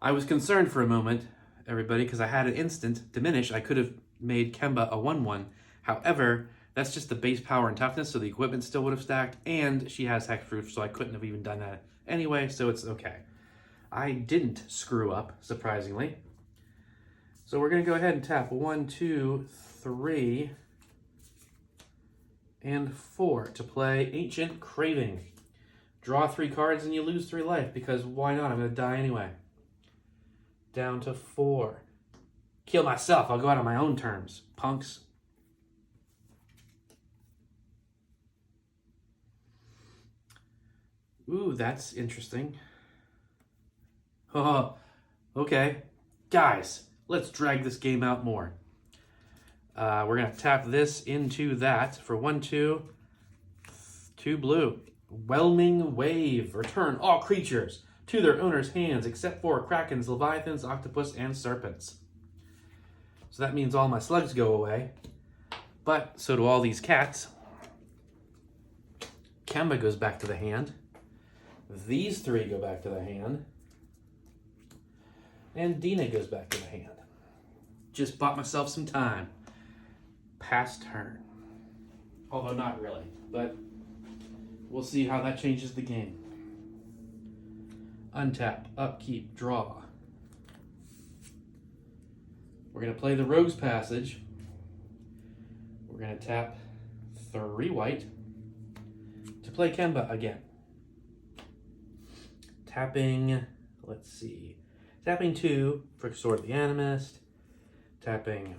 A: I was concerned for a moment, everybody, because I had an instant diminish. I could have made Kemba a 1/1. However, that's just the base power and toughness, so the equipment still would have stacked, and she has hexproof, so I couldn't have even done that anyway, so it's okay. I didn't screw up, surprisingly. So we're going to go ahead and tap 1, 2, 3, and 4 to play Ancient Craving. Draw 3 cards and you lose 3 life, because why not? I'm going to die anyway. Down to 4. Kill myself. I'll go out on my own terms. Punks. Ooh, that's interesting. Oh, okay. Guys, let's drag this game out more. We're going to tap this into that for 1, 2, 2 blue. Whelming Wave. Return all creatures to their owner's hands except for krakens, leviathans, octopus, and serpents. So that means all my slugs go away. But so do all these cats. Kemba goes back to the hand. These 3 go back to the hand. And Dina goes back to the hand. Just bought myself some time. Pass turn. Although not really, but we'll see how that changes the game. Untap, upkeep, draw. We're going to play the Rogue's Passage. We're going to tap 3 white to play Kemba again. Tapping, let's see. Tapping 2 for Sword of the Animist. Tapping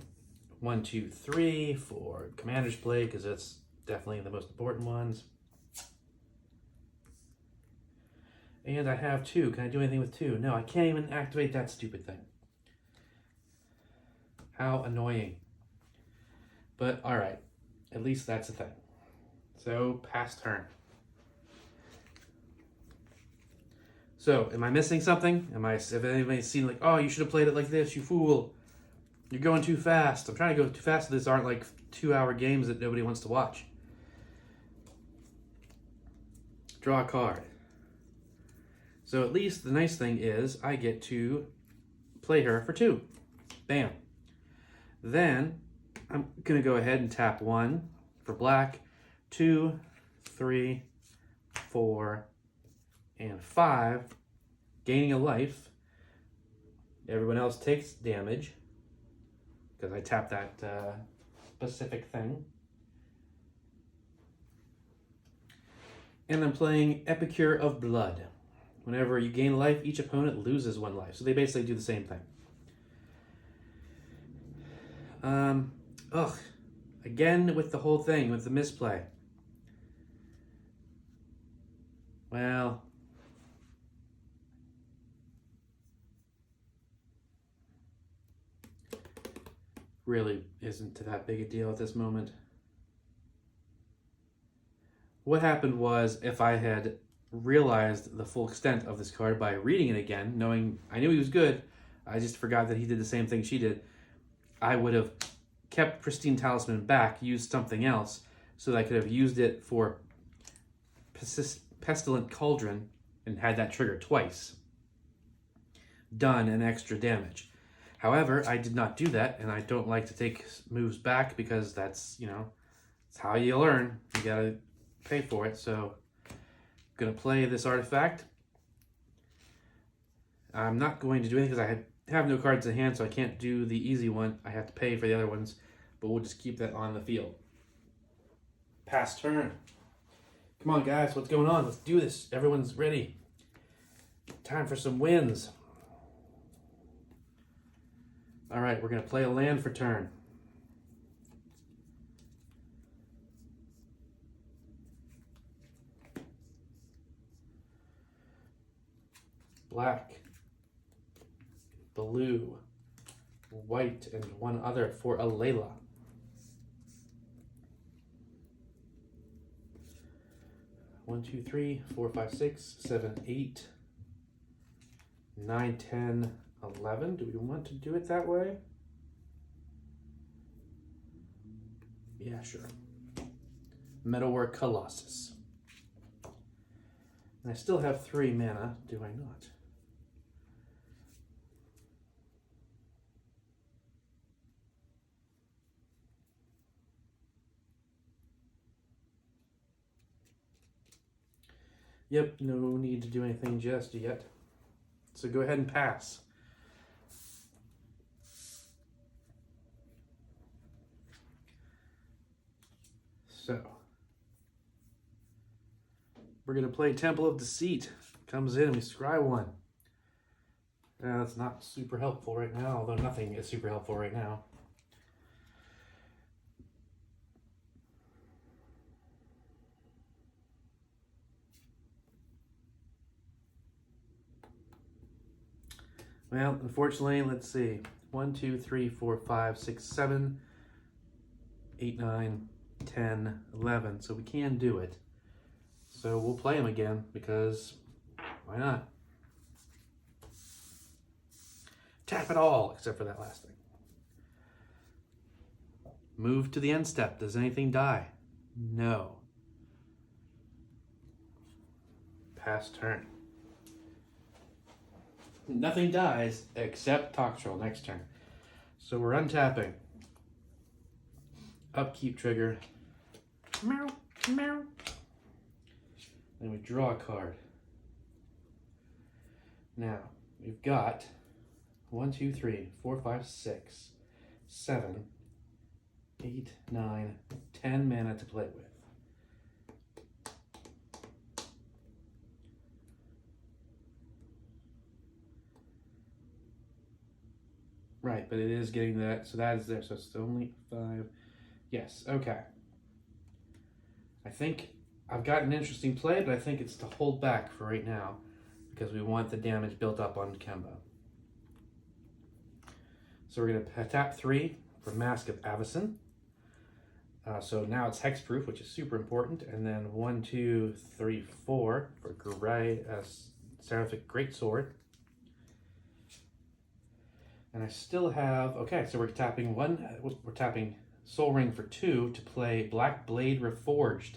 A: 1, 2, 3 for Commander's Play, because that's definitely the most important ones. And I have 2. Can I do anything with 2? No, I can't even activate that stupid thing. How annoying. But alright, at least that's a thing. So, pass turn. So, am I missing something? Have anybody seen like, oh, you should have played it like this, you fool. You're going too fast. I'm trying to go too fast so these aren't like 2-hour games that nobody wants to watch. Draw a card. So at least the nice thing is I get to play her for 2. Bam. Then I'm going to go ahead and tap 1 for black, 2, 3, 4, and 5, gaining a life. Everyone else takes damage because I tapped that specific thing. And I'm playing Epicure of Blood. Whenever you gain life, each opponent loses 1 life. So they basically do the same thing. Again with the whole thing, with the misplay. Well, really isn't that big a deal at this moment. What happened was, if I had realized the full extent of this card by reading it again, knowing I knew he was good, I just forgot that he did the same thing she did, I would have kept Pristine Talisman back, used something else, so that I could have used it for Pestilent Cauldron and had that trigger twice. Done an extra damage. However, I did not do that, and I don't like to take moves back because that's, it's how you learn. You gotta pay for it, so I'm gonna play this artifact. I'm not going to do anything because I have no cards in hand, so I can't do the easy one. I have to pay for the other ones, but we'll just keep that on the field. Pass turn. Come on, guys, what's going on? Let's do this. Everyone's ready. Time for some wins. All right, we're going to play a land for turn. Black, blue, white, and 1 other for Alela. One, 2, 3, 4, 5, 6, 7, 8, 9, 10, 11. Do we want to do it that way? Yeah, sure. Metalwork Colossus. And I still have 3 mana, do I not? Yep, no need to do anything just yet. So go ahead and pass. So, we're going to play Temple of Deceit. Comes in and we scry 1. That's not super helpful right now, although nothing is super helpful right now. Well, unfortunately, let's see. 1, 2, 3, 4, 5, 6, 7, 8, 9, 10, 11. So we can do it. So we'll play him again because why not? Tap it all, except for that last thing. Move to the end step. Does anything die? No. Pass turn. Nothing dies except Toxrill next turn. So we're untapping. Upkeep trigger. Meow, meow. Then we draw a card. Now, we've got 1, 2, 3, 4, 5, 6, 7, 8, 9, 10 mana to play with. Right, but it is getting that, so that is there, so it's only 5. Yes, okay. I think I've got an interesting play, but I think it's to hold back for right now because we want the damage built up on Kemba. So we're going to tap 3 for Mask of Avacyn. So now it's hexproof, which is super important, and then 1, 2, 3, 4 for Seraphic Greatsword. And I still have, okay, so we're tapping Soul Ring for 2 to play Black Blade Reforged.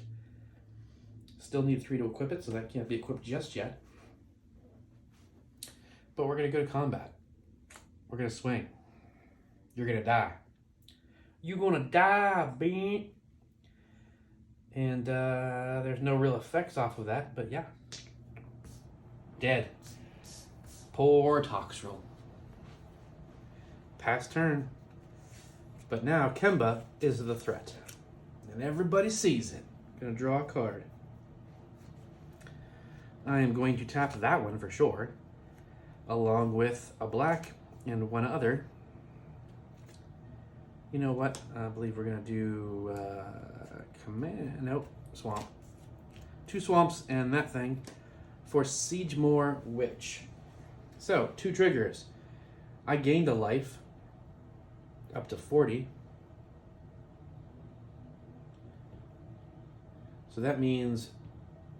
A: Still need 3 to equip it, so that can't be equipped just yet. But we're going to go to combat. We're going to swing. You're going to die. You're going to die, bean. And there's no real effects off of that, but yeah. Dead. Poor Toxrill. Pass turn. But now Kemba is the threat. And everybody sees it. Gonna draw a card. I am going to tap that one for sure, along with a black and one other. You know what? I believe we're gonna do swamp. 2 swamps and that thing for Siegemore Witch. So 2 triggers. I gained a life up to 40. So that means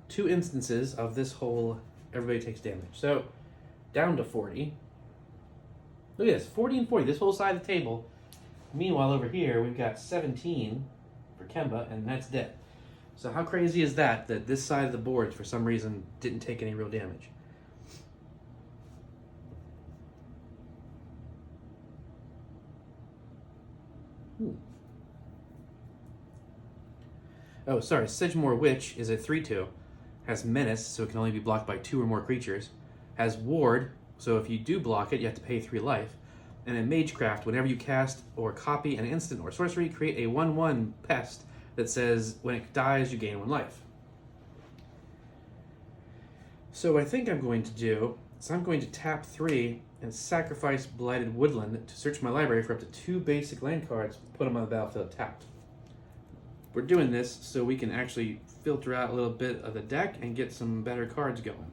A: 2 instances of this whole everybody takes damage. So down to 40. Look at this, 40 and 40, this whole side of the table. Meanwhile, over here, we've got 17 for Kemba, and that's dead. So how crazy is that this side of the board, for some reason, didn't take any real damage? Oh, sorry, Siegemore Witch is a 3/2. Has Menace, so it can only be blocked by 2 or more creatures. Has Ward, so if you do block it, you have to pay 3 life. And in Magecraft, whenever you cast or copy an instant or sorcery, create a 1/1 pest that says when it dies, you gain 1 life. So what I think I'm going to do is I'm going to tap 3 and sacrifice Blighted Woodland to search my library for up to 2 basic land cards, put them on the battlefield tapped. We're doing this so we can actually filter out a little bit of the deck and get some better cards going.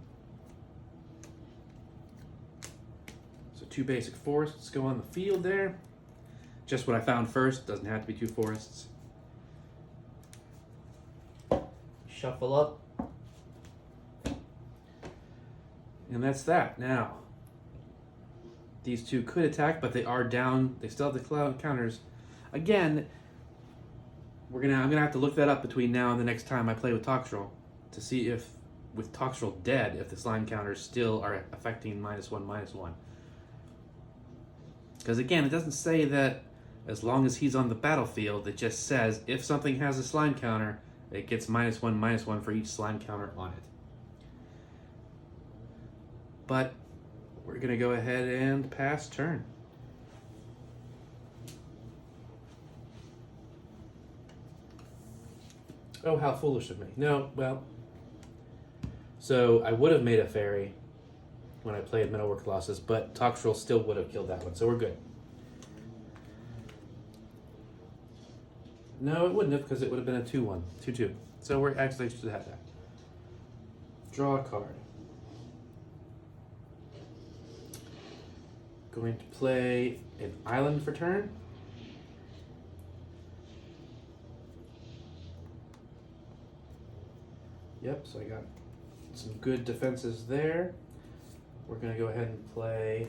A: So 2 basic forests go on the field there. Just what I found first, doesn't have to be 2 forests. Shuffle up. And that's that. Now, these 2 could attack, but they are down. They still have the cloud counters. Again, I'm gonna have to look that up between now and the next time I play with Toxrill to see if, with Toxrill dead, if the slime counters still are affecting -1/-1. Because again, it doesn't say that as long as he's on the battlefield. It just says if something has a slime counter, it gets -1/-1 for each slime counter on it. But we're gonna go ahead and pass turn. Oh, how foolish of me. No, well, so I would have made a fairy when I played Metalwork Colossus, but Toxrill still would have killed that one, so we're good. No, it wouldn't have, because it would have been a 2/1, 2/2. So we're actually should have that. Draw a card. Going to play an island for turn. Yep, so I got some good defenses there. We're going to go ahead and play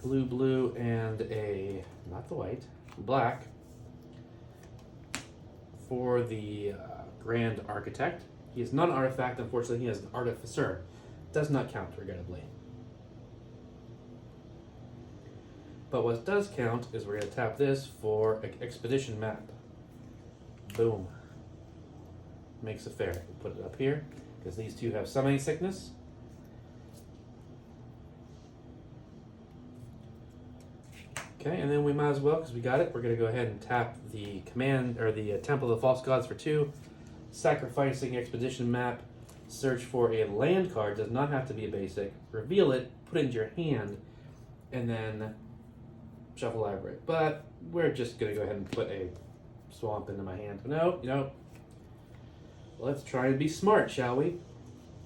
A: blue, and a, not the white, black for the Grand Architect. He is not an artifact, unfortunately, he is an artificer. Does not count, regrettably. But what does count is we're going to tap this for an expedition map. Boom. Makes a fair. We'll put it up here because these 2 have summoning sickness. Okay, and then we might as well, because we got it, we're going to go ahead and tap the command or the Temple of the False Gods for 2. Sacrificing expedition map. Search for a land card. Does not have to be a basic. Reveal it. Put it into your hand, and then shuffle library. But we're just going to go ahead and put a swamp into my hand. No. Let's try and be smart, shall we?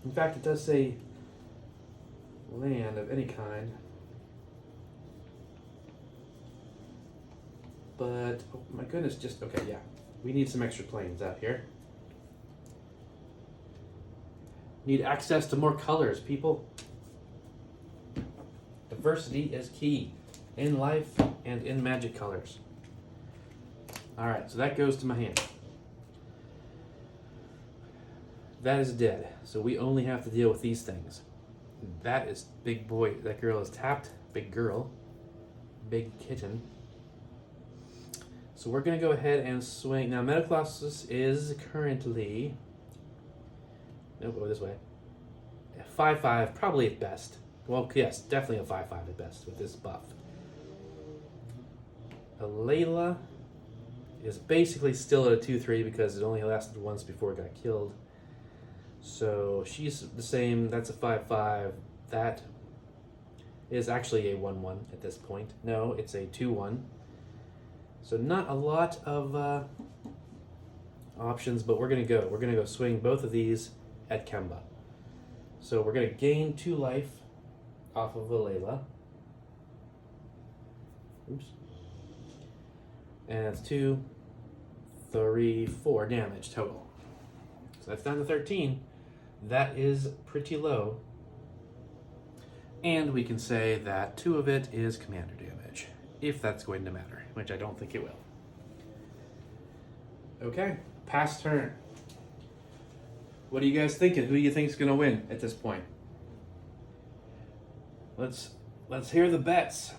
A: In fact, it does say land of any kind. But, oh my goodness, okay, yeah. We need some extra planes out here. Need access to more colors, people. Diversity is key in life and in Magic colors. Alright, so that goes to my hand. That is dead, so we only have to deal with these things. That is big boy. That girl is tapped. Big girl. Big kitten. So we're going to go ahead and swing. Now, Metacolossus is currently... Nope, go this way. 5/5, probably at best. Well, yes, definitely a 5/5 at best with this buff. Alela is basically still at a 2/3 because it only lasted once before it got killed. So she's the same. That's a 5/5. That is actually a 1/1 at this point. No, it's a 2/1. So not a lot of options, but we're gonna go swing both of these at Kemba. So we're gonna gain 2 life off of Alela. Oops. And that's 2, 3, 4 damage total. So that's down to 13. That is pretty low. And we can say that 2 of it is commander damage, if that's going to matter, which I don't think it will. Okay, pass turn. What are you guys thinking? Who do you think is going to win at this point? Let's hear the bets.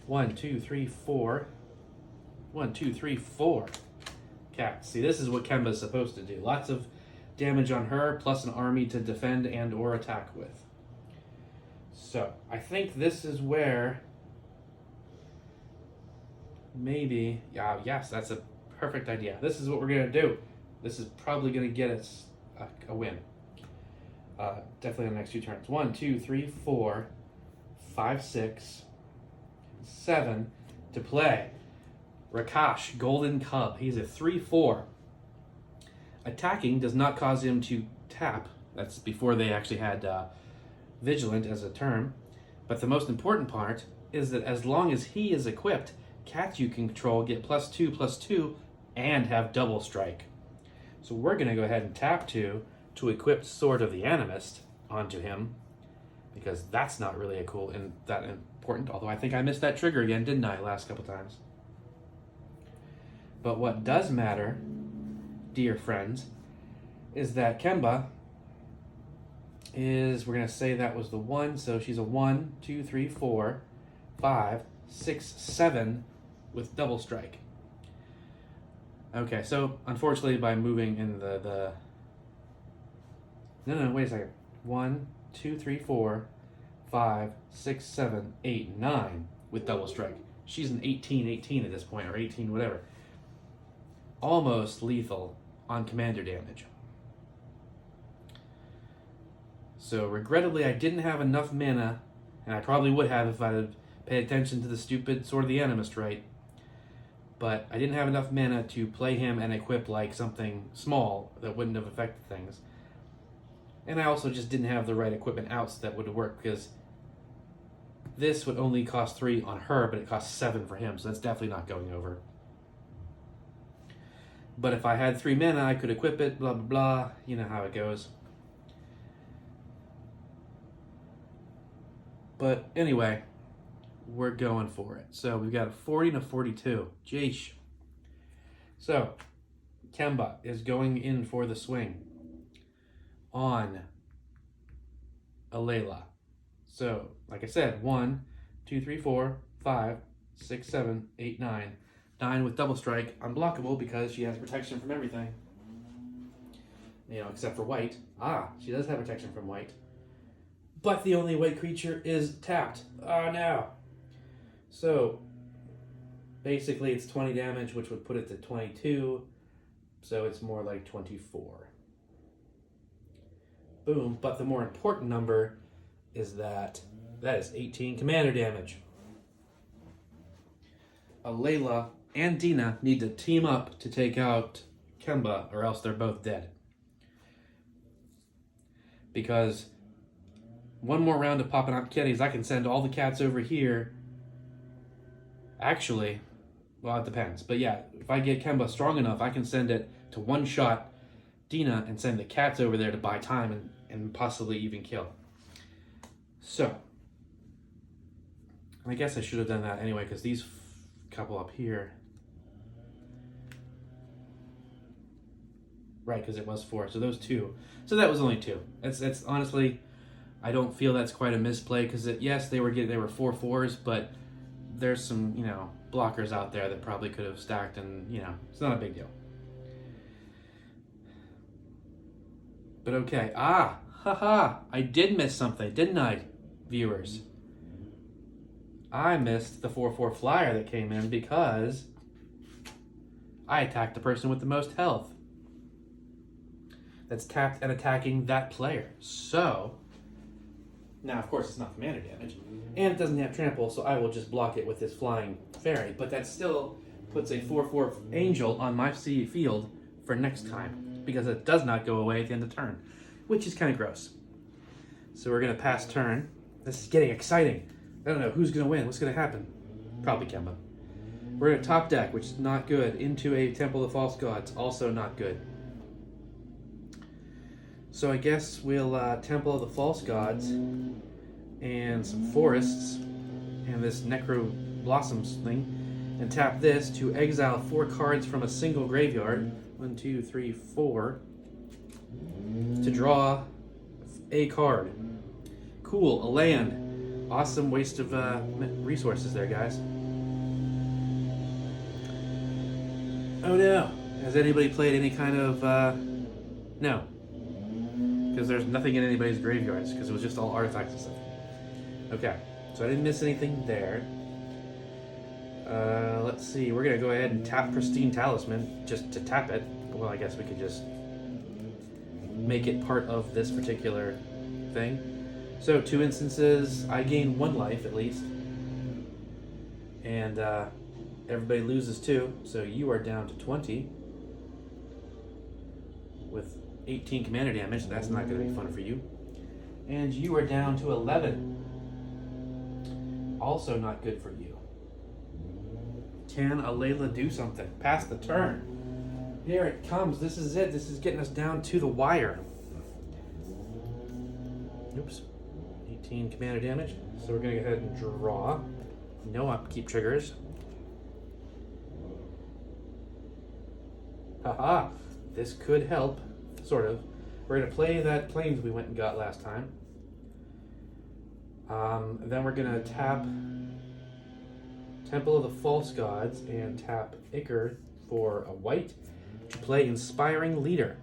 A: One, two, three, four. 1, 2, 3, 4 cats. See, this is what Kemba's supposed to do. Lots of damage on her, plus an army to defend and or attack with. So, I think this is where maybe, yes, that's a perfect idea. This is what we're going to do. This is probably going to get us a win. Definitely on the next 2 turns. 1, 2, 3, 4, 5, 6, 7 to play. Rakash, Golden Cub. He's a 3/4. Attacking does not cause him to tap. That's before they actually had Vigilant as a term. But the most important part is that as long as he is equipped, cats you control get +2/+2 and have double strike. So we're going to go ahead and tap 2 to equip Sword of the Animist onto him, because that's not really that important, although I think I missed that trigger again, didn't I, last couple times? But what does matter, dear friends, is that Kemba is, we're going to say that was the 1, so she's a 1, 2, 3, 4, 5, 6, 7 with double strike. Okay, so unfortunately by moving in the No, wait a second. 1, 2, 3, 4, 5, 6, 7, 8, 9 with double strike. She's an 18 at this point, or 18, whatever. Almost lethal on commander damage. So regrettably, I didn't have enough mana, and I probably would have if I had paid attention to the stupid Sword of the Animist right. But I didn't have enough mana to play him and equip like something small that wouldn't have affected things. And I also just didn't have the right equipment outs that would work, because this would only cost 3 on her, but it costs 7 for him, so that's definitely not going over. But if I had 3 mana, I could equip it, blah, blah, blah. You know how it goes. But anyway, we're going for it. So we've got a 40 and a 42. Jeesh. So, Kemba is going in for the swing on Alela. So, like I said, 1, 2, 3, 4, 5, 6, 7, 8, 9. 9 with double strike, unblockable because she has protection from everything. Except for white. She does have protection from white. But the only white creature is tapped. Oh no. So, basically it's 20 damage, which would put it to 22. So it's more like 24. Boom. But the more important number is that is 18 commander damage. Alela and Dina need to team up to take out Kemba, or else they're both dead. Because one more round of popping out kitties, I can send all the cats over here. Actually, well, it depends. But yeah, if I get Kemba strong enough, I can send it to one-shot Dina and send the cats over there to buy time and possibly even kill. So, I guess I should have done that anyway, because these couple up here... Right, because it was 4. So those 2. So that was only 2. It's honestly, I don't feel that's quite a misplay, because yes, they were 4/4s, but there's some blockers out there that probably could have stacked, and it's not a big deal. But okay. Ah, haha. I did miss something, didn't I, viewers? I missed the 4/4 flyer that came in because I attacked the person with the most health. That's tapped and attacking that player. So, now of course it's not commander damage, and it doesn't have trample, so I will just block it with this flying fairy. But that still puts a 4/4 angel on my field for next time, because it does not go away at the end of turn, which is kind of gross. So we're going to pass turn. This is getting exciting. I don't know who's going to win. What's going to happen? Probably Kemba. We're going to top deck, which is not good, into a Temple of the False Gods, also not good. So I guess we'll Temple of the False Gods and some forests and this Necro Blossoms thing, and tap this to exile 4 cards from a single graveyard. 1, 2, 3, 4. To draw a card. Cool, a land. Awesome waste of resources there, guys. Oh no. Has anybody played any kind of... No. Because there's nothing in anybody's graveyards, because it was just all artifacts and stuff. Okay, so I didn't miss anything there. Let's see, we're going to go ahead and tap Pristine Talisman just to tap it. Well, I guess we could just make it part of this particular thing. So 2 instances, I gain 1 life at least. And everybody loses 2, so you are down to 20. With 18 commander damage, that's not going to be fun for you. And you are down to 11. Also not good for you. Can Alela do something? Pass the turn. Here it comes. This is it. This is getting us down to the wire. Oops. 18 commander damage. So we're going to go ahead and draw. No upkeep triggers. Haha. This could help. Sort of. We're going to play that Plains we went and got last time. Then we're going to tap Temple of the False Gods and tap Ichor for a white to play Inspiring Leader.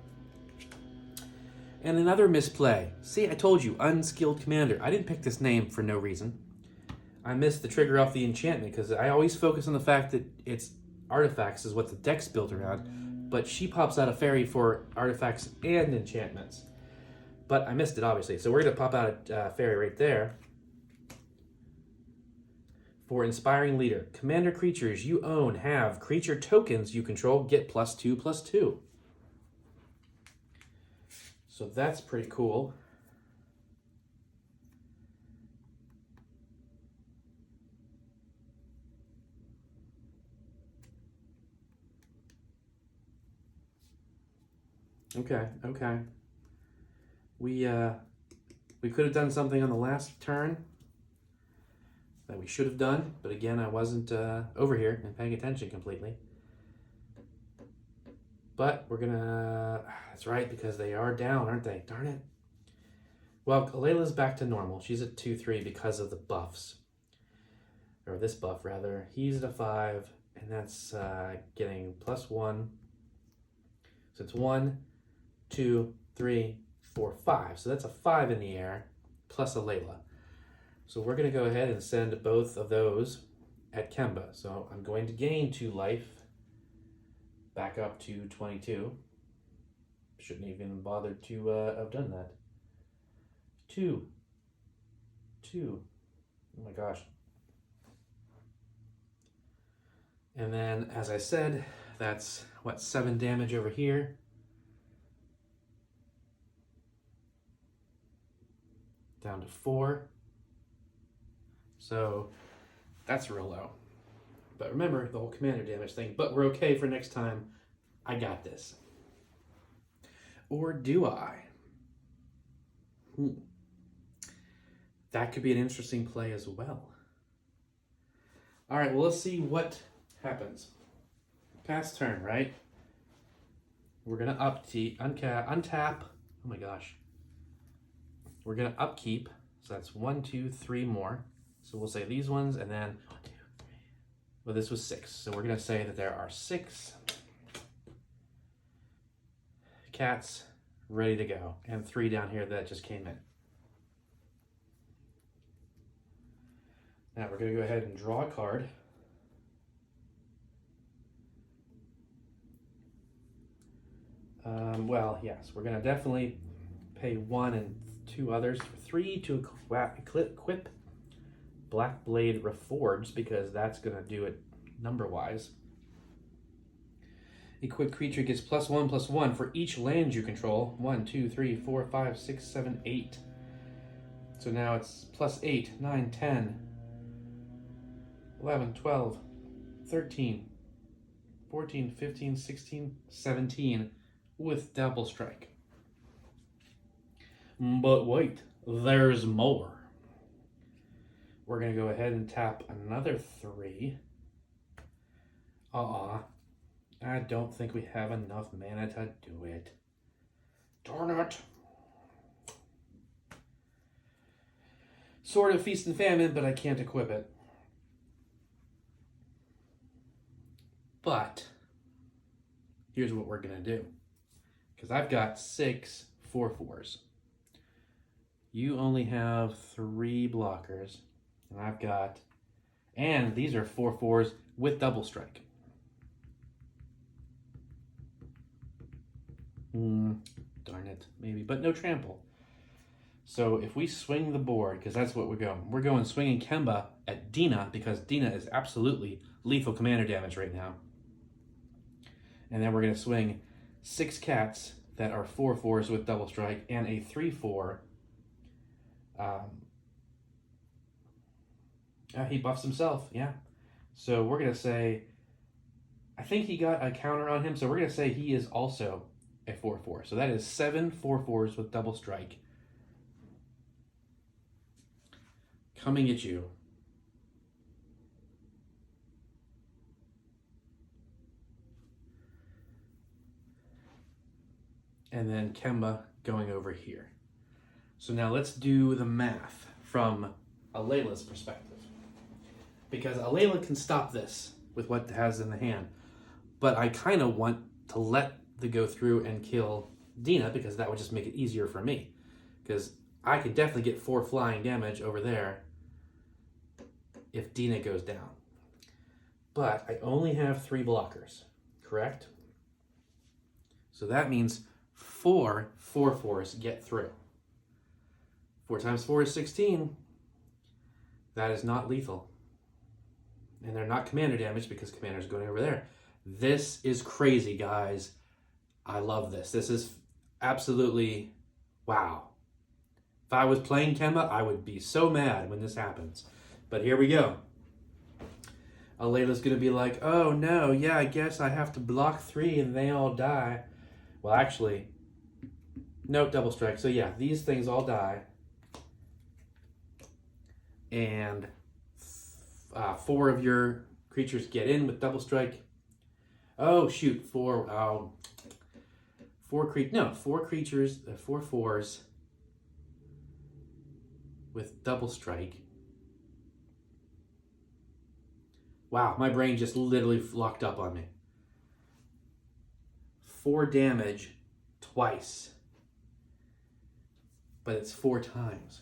A: And another misplay. See, I told you, Unskilled Commander. I didn't pick this name for no reason. I missed the trigger off the enchantment because I always focus on the fact that it's artifacts is what the deck's built around, but she pops out a fairy for artifacts and enchantments. But I missed it, obviously. So we're going to pop out a fairy right there. For Inspiring Leader, commander creatures you own have creature tokens you control get +2/+2. So that's pretty cool. Okay. We could have done something on the last turn that we should have done, but again, I wasn't over here and paying attention completely. But we're gonna, that's right, because they are down, aren't they? Darn it. Well, Alela's back to normal. She's at 2/3 because of the buffs. Or this buff, rather. He's at a 5, and that's getting +1. So it's 1, 2, 3, 4, 5. So that's a 5 in the air, plus Alela. So we're going to go ahead and send both of those at Kemba. So I'm going to gain 2 life, back up to 22. Shouldn't even bother to have done that. 2. Oh my gosh. And then, as I said, that's, 7 damage over here. Down to 4. So that's real low. But remember the whole commander damage thing. But we're okay for next time. I got this. Or do I? That could be an interesting play as well. All right, well, let's see what happens. Pass turn, right? We're going to untap. Oh my gosh. We're going to upkeep. So that's 1, 2, 3 more. So we'll say these ones, and then 1, 2, 3. Well, this was 6. So we're going to say that there are 6 cats ready to go. And 3 down here that just came in. Now we're going to go ahead and draw a card. Well, yes, we're going to definitely pay 1 and 2 others for 3 to equip Black Blade Reforged, because that's going to do it number-wise. Equipped creature gets +1/+1 for each land you control. 1, 2, 3, 4, 5, 6, 7, 8. So now it's +8, 9, 10, 11, 12, 13, 14, 15, 16, 17 with double strike. But wait, there's more. We're going to go ahead and tap another 3. I don't think we have enough mana to do it. Darn it. Sword of Feast and Famine, but I can't equip it. But here's what we're going to do. Because I've got 6 4/4s. You only have 3 blockers. And I've got... And these are 4/4s with double strike. Darn it, maybe, but no trample. So if we swing the board, because that's what we're going swinging Kemba at Dina, because Dina is absolutely lethal commander damage right now. And then we're going to swing 6 cats that are 4/4s with double strike and a 3/4. He buffs himself, yeah. So we're going to say, I think he got a counter on him, so we're going to say he is also a 4/4. So that is 7 4/4s with double strike coming at you. And then Kemba going over here. So now let's do the math from Alela's perspective. Because Alela can stop this with what it has in the hand. But I kind of want to let the go through and kill Dina, because that would just make it easier for me. Because I could definitely get 4 flying damage over there if Dina goes down. But I only have 3 blockers, correct? So that means 4 4/4s get through. 4 times 4 is 16. That is not lethal. And they're not commander damage because commander's going over there. This is crazy, guys. I love this. This is absolutely wow. If I was playing Kemba, I would be so mad when this happens. But here we go. Alela's going to be like, oh no, yeah, I guess I have to block 3 and they all die. Well, actually, no, double strike. So yeah, these things all die. And 4 of your creatures get in with double strike. Oh shoot, 4 creatures, 4/4s with double strike. Wow, my brain just literally locked up on me. 4 damage twice, but it's 4 times.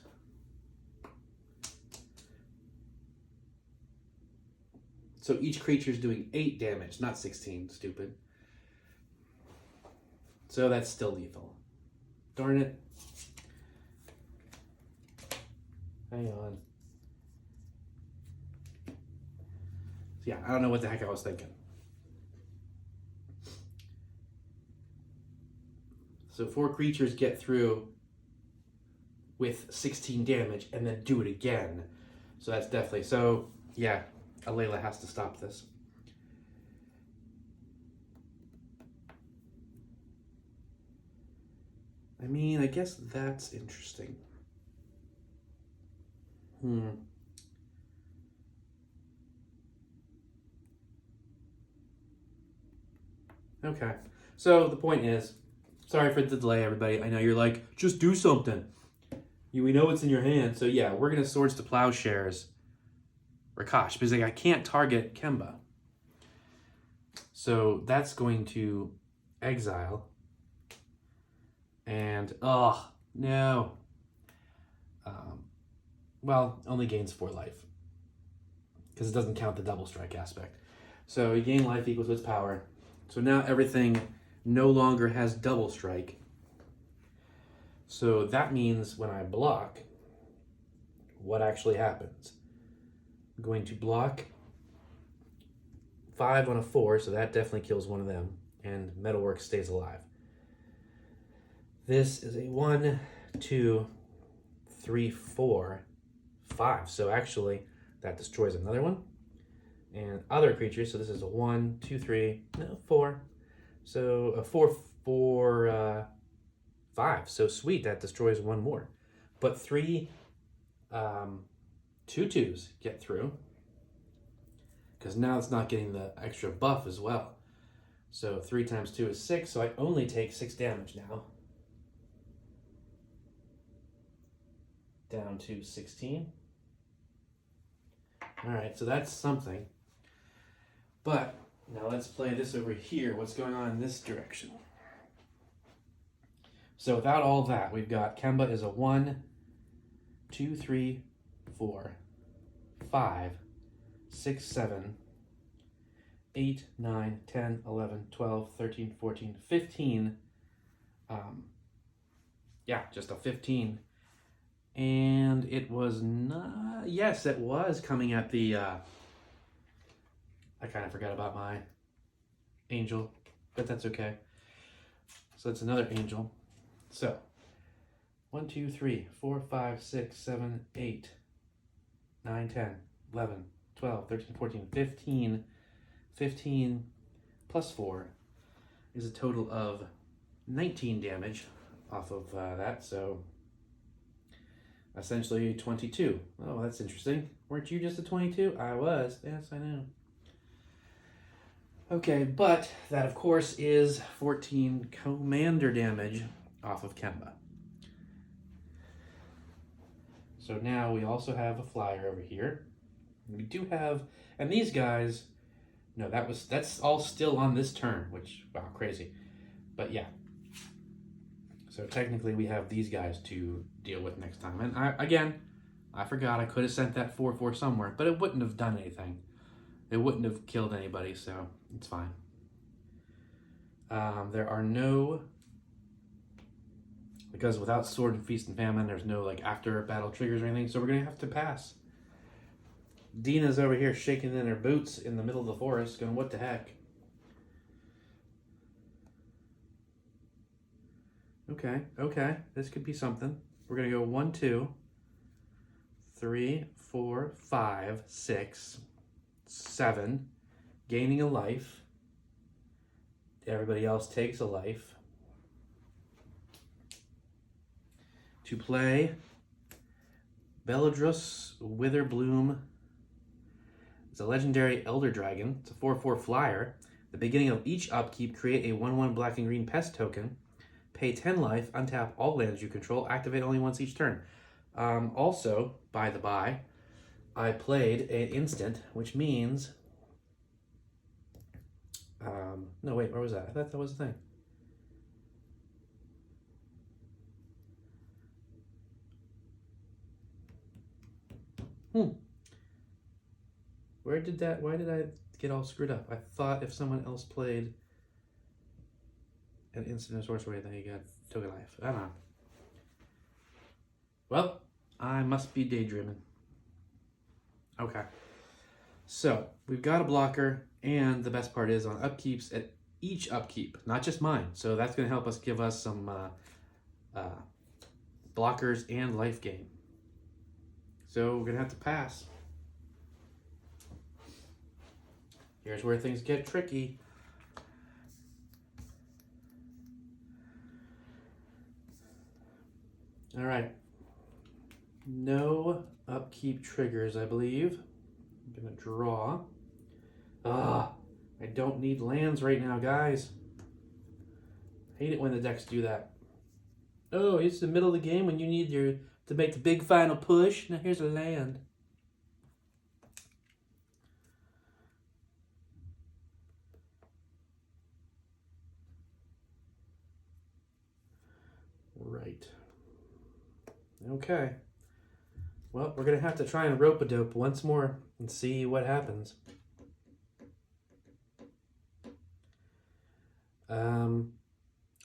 A: So each creature is doing 8 damage, not 16, stupid. So that's still lethal. Darn it. Hang on. Yeah, I don't know what the heck I was thinking. So 4 creatures get through with 16 damage and then do it again. So that's definitely, so yeah, Alela has to stop this. I mean, I guess that's interesting. Okay, so the point is, sorry for the delay, everybody. I know you're like, just do something. We know what's in your hand. So yeah, we're going to Swords to Plowshares Rakash, because like, I can't target Kemba. So that's going to exile. And, oh, no. Well, only gains 4 life. Because it doesn't count the double strike aspect. So you gain life equals its power. So now everything no longer has double strike. So that means when I block, what actually happens? I'm going to block 5 on a 4, so that definitely kills one of them. And Metalwork stays alive. This is a 1, 2, 3, 4, 5. So actually, that destroys another one. And other creatures, so this is a 1, 2, 3, no, 4. So a 4, 4, 5. So sweet, that destroys one more. But 3 2/2s get through. Because now it's not getting the extra buff as well. So 3 times 2 is 6, so I only take 6 damage now. Down to 16. Alright, so that's something. But now let's play this over here. What's going on in this direction? So without all that, we've got Kemba is a 1, 2, 3, 4, 5, 6, 7, 8, 9, 10, 11, 12, 13, 14, 15. Yeah, just a 15. And it was not... Yes, it was coming at the... I kind of forgot about my angel, but that's okay. So that's another angel. So, 1, 2, 3, 4, 5, 6, 7, 8, 9, 10, 11, 12, 13, 14, 15. 15 plus 4 is a total of 19 damage off of that, so essentially 22. Oh, that's interesting. Weren't you just a 22? I was. Yes, I know. Okay, but that, of course, is 14 commander damage off of Kemba. So now we also have a flyer over here. We do have, and these guys, no, that's all still on this turn, which, wow, crazy. But yeah. So technically we have these guys to deal with next time. And I forgot I could have sent that 4/4 somewhere, but it wouldn't have done anything. It wouldn't have killed anybody, so it's fine. There are no, because without Sword and Feast and Famine, there's no like after battle triggers or anything, so we're gonna have to pass. Dina's over here shaking in her boots in the middle of the forest, going, what the heck? Okay, this could be something. We're gonna go 1, 2, 3, 4, 5, 6, 7, gaining a life. Everybody else takes a life. To play Beladrus Witherbloom. It's a legendary Elder Dragon. It's a 4/4 flyer. At the beginning of each upkeep, create a 1/1 black and green pest token. Pay 10 life, untap all lands you control, activate only once each turn. Also, by the by, I played an instant, which means... no, wait, where was that? I thought that was the thing. Why did I get all screwed up? I thought if someone else played an instant or sorcery, then you got token life. I don't know. Well, I must be daydreaming. Okay. So, we've got a blocker, and the best part is on upkeeps at each upkeep, not just mine. So that's going to help us give us some blockers and life gain. So we're going to have to pass. Here's where things get tricky. All right. No upkeep triggers, I believe. I'm going to draw. I don't need lands right now, guys. Hate it when the decks do that. Oh, it's the middle of the game when you need to make the big final push. Now here's a land. Okay. Well, we're going to have to try and rope-a-dope once more and see what happens.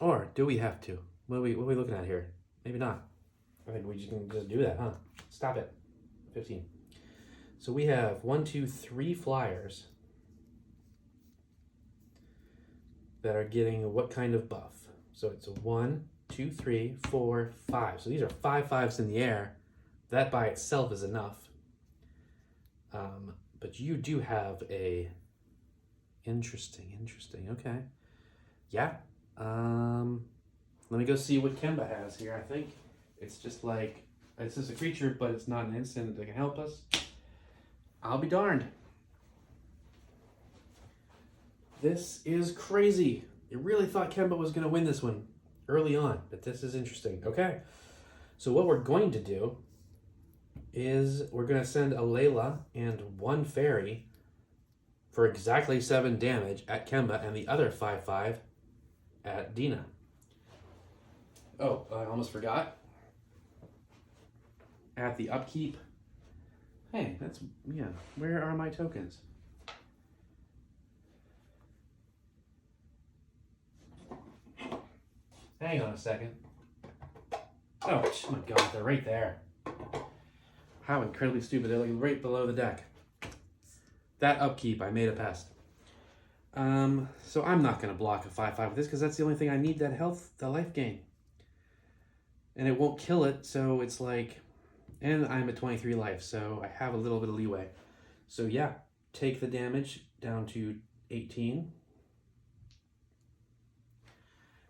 A: Or do we have to? What are we looking at here? Maybe not. I think we can just do that, huh? Stop it. 15. So we have 1, 2, 3 flyers that are getting what kind of buff? So it's 1, 2, 3, 4, 5. So these are 5 5s in the air. That by itself is enough. But you do have a interesting. Okay. Yeah. Let me go see what Kemba has here. I think it's just like it's just a creature, but it's not an instant that can help us. I'll be darned. This is crazy. I really thought Kemba was going to win this one early on, but this is interesting. Okay. So what we're going to do is we're going to send Alela and 1 fairy for exactly 7 damage at Kemba and the other 5 5 at Dina. Oh, I almost forgot. At the upkeep. Hey, that's, yeah, where are my tokens? Hang on a second. Oh my god, they're right there. How incredibly stupid. They're like right below the deck. That upkeep, I made a pest. So I'm not going to block a 5/5 with this because that's the only thing I need, that health, the life gain. And it won't kill it, so it's like, and I'm at 23 life, so I have a little bit of leeway. So yeah, take the damage down to 18.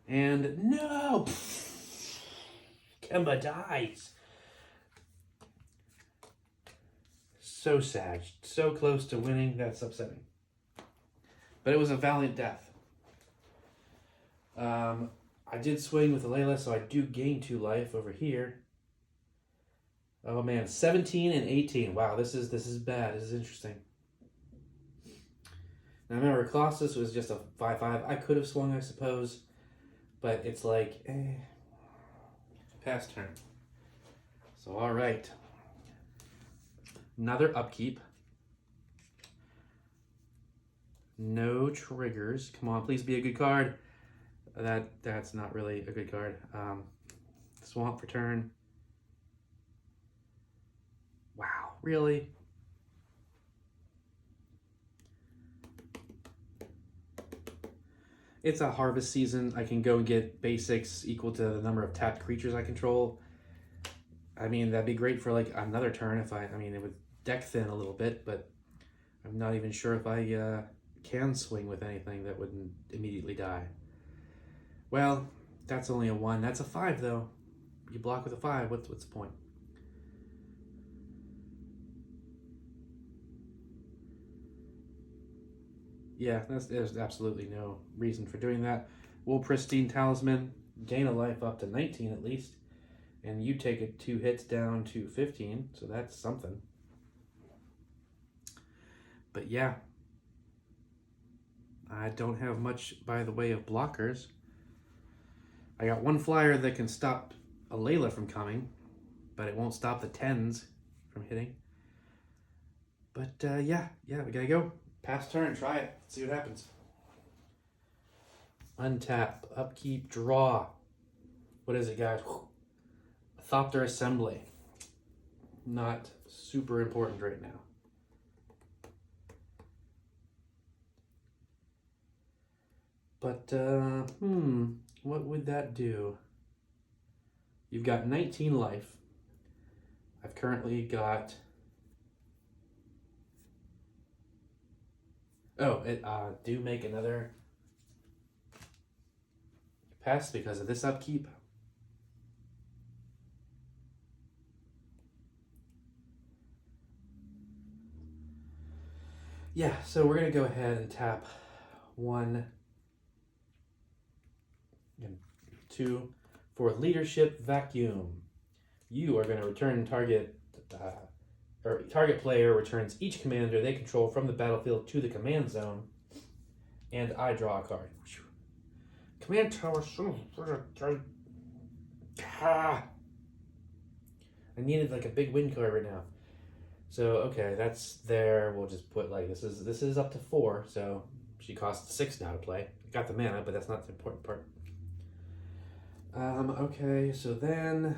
A: And no! Kemba dies. So sad. So close to winning, that's upsetting. But it was a valiant death. I did swing with Alela, so I do gain 2 life over here. Oh man, 17 and 18. Wow, this is bad. This is interesting. Now remember, Colossus was just a 5/5. I could have swung, I suppose, but it's like, pass turn. So all right, another upkeep. No triggers. Come on, please be a good card. That's not really a good card. Swamp for turn. Wow, really? It's a harvest season. I can go and get basics equal to the number of tapped creatures I control. I mean, that'd be great for like another turn if I mean, it would deck thin a little bit, but I'm not even sure if I can swing with anything that wouldn't immediately die. Well, that's only a 1. That's a 5 though. You block with a 5. What's the point? Yeah, there's absolutely no reason for doing that. We'll Pristine Talisman, gain a life up to 19 at least, and you take it 2 hits down to 15, so that's something. But yeah, I don't have much by the way of blockers. I got 1 flyer that can stop Alela from coming, but it won't stop the 10s from hitting. But yeah, we gotta go. Pass turn, try it, see what happens. Untap, upkeep, draw. What is it, guys? Thopter Assembly. Not super important right now. But, what would that do? You've got 19 life. I've currently got... Oh, do make another pass because of this upkeep. Yeah, so we're going to go ahead and tap 1 and 2 for Leadership Vacuum. You are going to return target player returns each commander they control from the battlefield to the command zone, and I draw a card. Command tower. I needed like a big win card right now. So okay, that's there. We'll just put like this is up to 4, so she costs 6 now to play. Got the mana, but that's not the important part. Okay, so then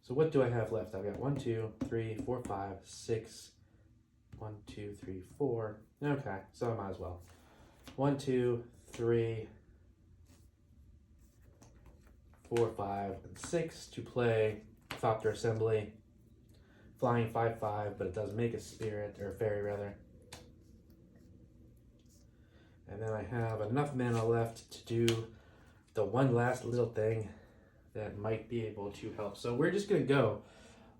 A: so what do I have left? I've got 1, 2, 3, 4, 5, 6. 1, 2, 3, 4. Okay, so I might as well. 1, 2, 3, 4, 5, and 6 to play Thopter Assembly. Flying 5/5, but it does make a spirit, or a fairy rather. And then I have enough mana left to do the one last little thing that might be able to help. So we're just gonna go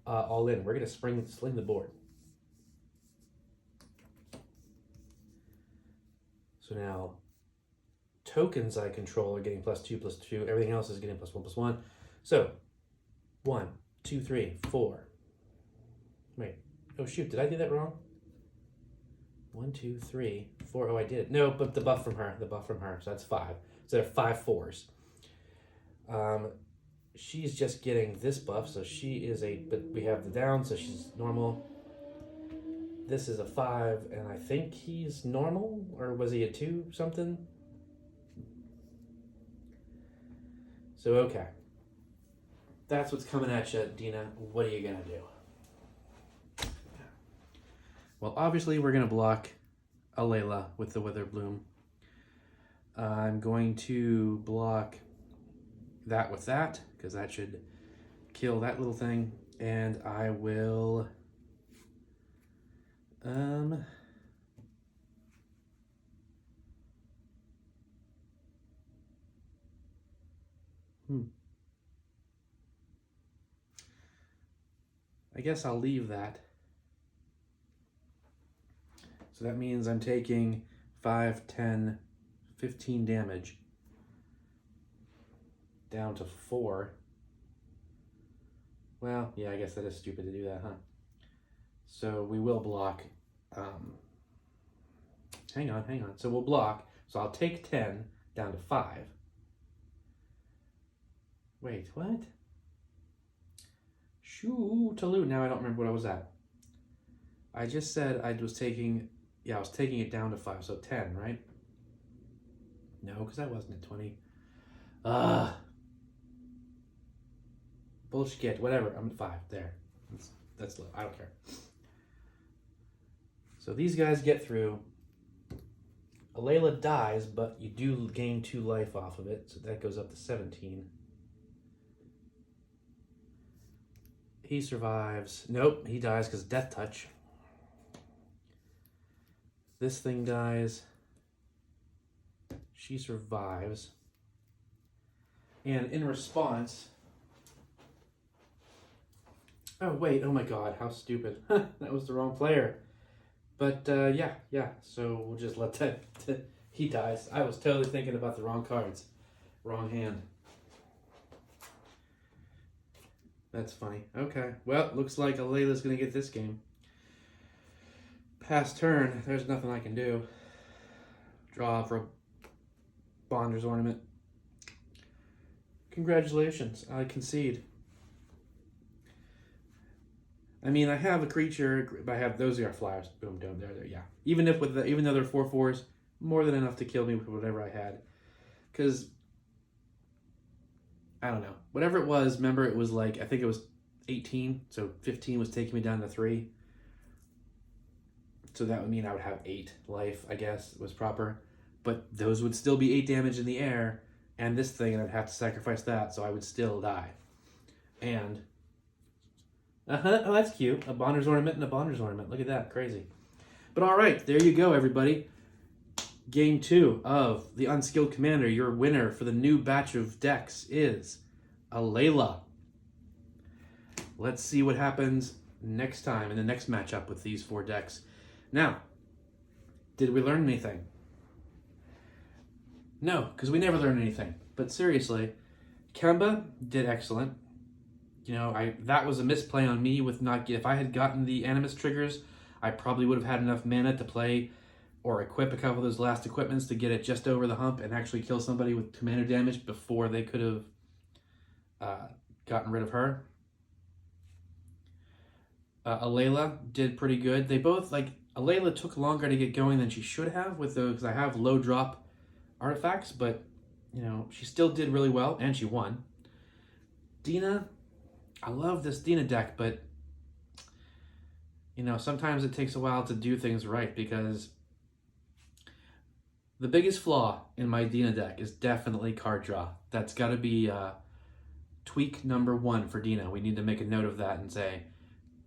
A: all in. We're gonna sling the board. So now tokens I control are getting +2/+2. Everything else is getting +1/+1. So 1, 2, 3, 4. Wait. Oh shoot, did I do that wrong? 1, 2, 3, 4. Oh, I did. No, but the buff from her. So that's 5. So there are 5 4s. She's just getting this buff, so she is but we have the down, so she's normal. This is a 5, and I think he's normal, or was he a 2 something? So okay. That's what's coming at you, Dina. What are you gonna do? Well, obviously we're gonna block Alela with the Wither Bloom. I'm going to block that with that, because that should kill that little thing, and I will I guess I'll leave that. So that means I'm taking 5, 10, 15 damage down to 4. Well, yeah, I guess that is stupid to do that, huh? So we will block. Hang on. So we'll block. So I'll take 10 down to 5. Wait, what? Shoo-taloo. Now I don't remember what I was at. I just said I was taking it down to 5, so 10, right? No, because I wasn't at 20. Bullshit, whatever. I'm at 5. There. That's low. I don't care. So these guys get through. Alela dies, but you do gain 2 life off of it, so that goes up to 17. He survives. Nope, he dies because death touch. This thing dies. She survives. And in response... Oh, wait. Oh, my God. How stupid. That was the wrong player. But, yeah. So we'll just let that... He dies. I was totally thinking about the wrong cards. Wrong hand. That's funny. Okay. Well, looks like Alela's going to get this game. Pass turn. There's nothing I can do. Draw for a Bonder's Ornament. Congratulations. I concede. I mean, I have a creature, but I have those are flyers. Boom, boom, there, yeah. Even though they're 4/4s, more than enough to kill me with whatever I had. Because I don't know. Whatever it was, remember it was like, I think it was 18, so 15 was taking me down to 3. So that would mean I would have 8 life, I guess, was proper. But those would still be 8 damage in the air, and this thing, and I'd have to sacrifice that, so I would still die. And... Oh, that's cute. A Bonder's Ornament and a Bonder's Ornament. Look at that. Crazy. But all right, there you go, everybody. Game 2 of the Unskilled Commander. Your winner for the new batch of decks is Alela. Let's see what happens next time in the next matchup with these 4 decks. Now, did we learn anything? No, because we never learn anything. But seriously, Kemba did excellent. You know, that was a misplay on me with not... If I had gotten the Animus triggers, I probably would have had enough mana to play or equip a couple of those last equipments to get it just over the hump and actually kill somebody with commander damage before they could have gotten rid of her. Alela did pretty good. They both, like, Alela took longer to get going than she should have with those, because I have low drop artifacts, but, you know, she still did really well, and she won. Dina, I love this Dina deck, but, you know, sometimes it takes a while to do things right, because the biggest flaw in my Dina deck is definitely card draw. That's got to be tweak number 1 for Dina. We need to make a note of that and say,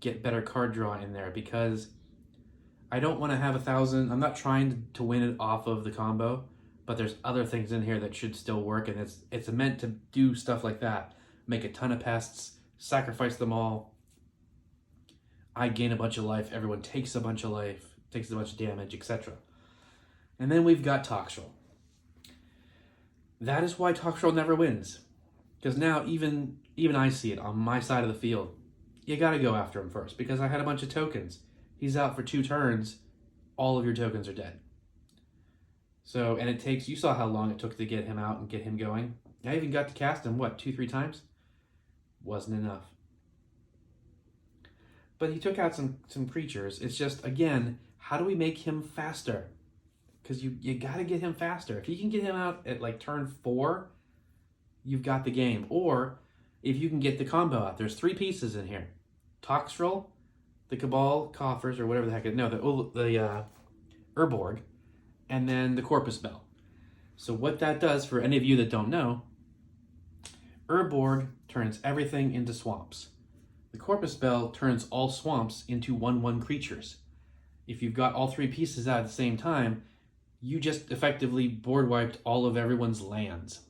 A: get better card draw in there, because I don't want to have 1,000. I'm not trying to win it off of the combo, but there's other things in here that should still work, and it's meant to do stuff like that. Make a ton of pests, sacrifice them all. I gain a bunch of life, everyone takes a bunch of life, takes a bunch of damage, etc. And then we've got Toxrill. That is why Toxrill never wins. Because now even I see it on my side of the field. You gotta go after him first, because I had a bunch of tokens. He's out for 2 turns, all of your tokens are dead. So, and it takes, you saw how long it took to get him out and get him going. I even got to cast him, what, 2-3 times? Wasn't enough. But he took out some creatures. It's just, again, how do we make him faster? Because you gotta get him faster. If you can get him out at like turn 4, you've got the game. Or if you can get the combo out. There's 3 pieces in here. Toxrill, the Cabal Coffers, or whatever the heck it is. No, the Urborg, and then the Corpus Bell. So what that does, for any of you that don't know, Urborg turns everything into swamps. The Corpus Bell turns all swamps into 1/1 creatures. If you've got all 3 pieces out at the same time, you just effectively board wiped all of everyone's lands.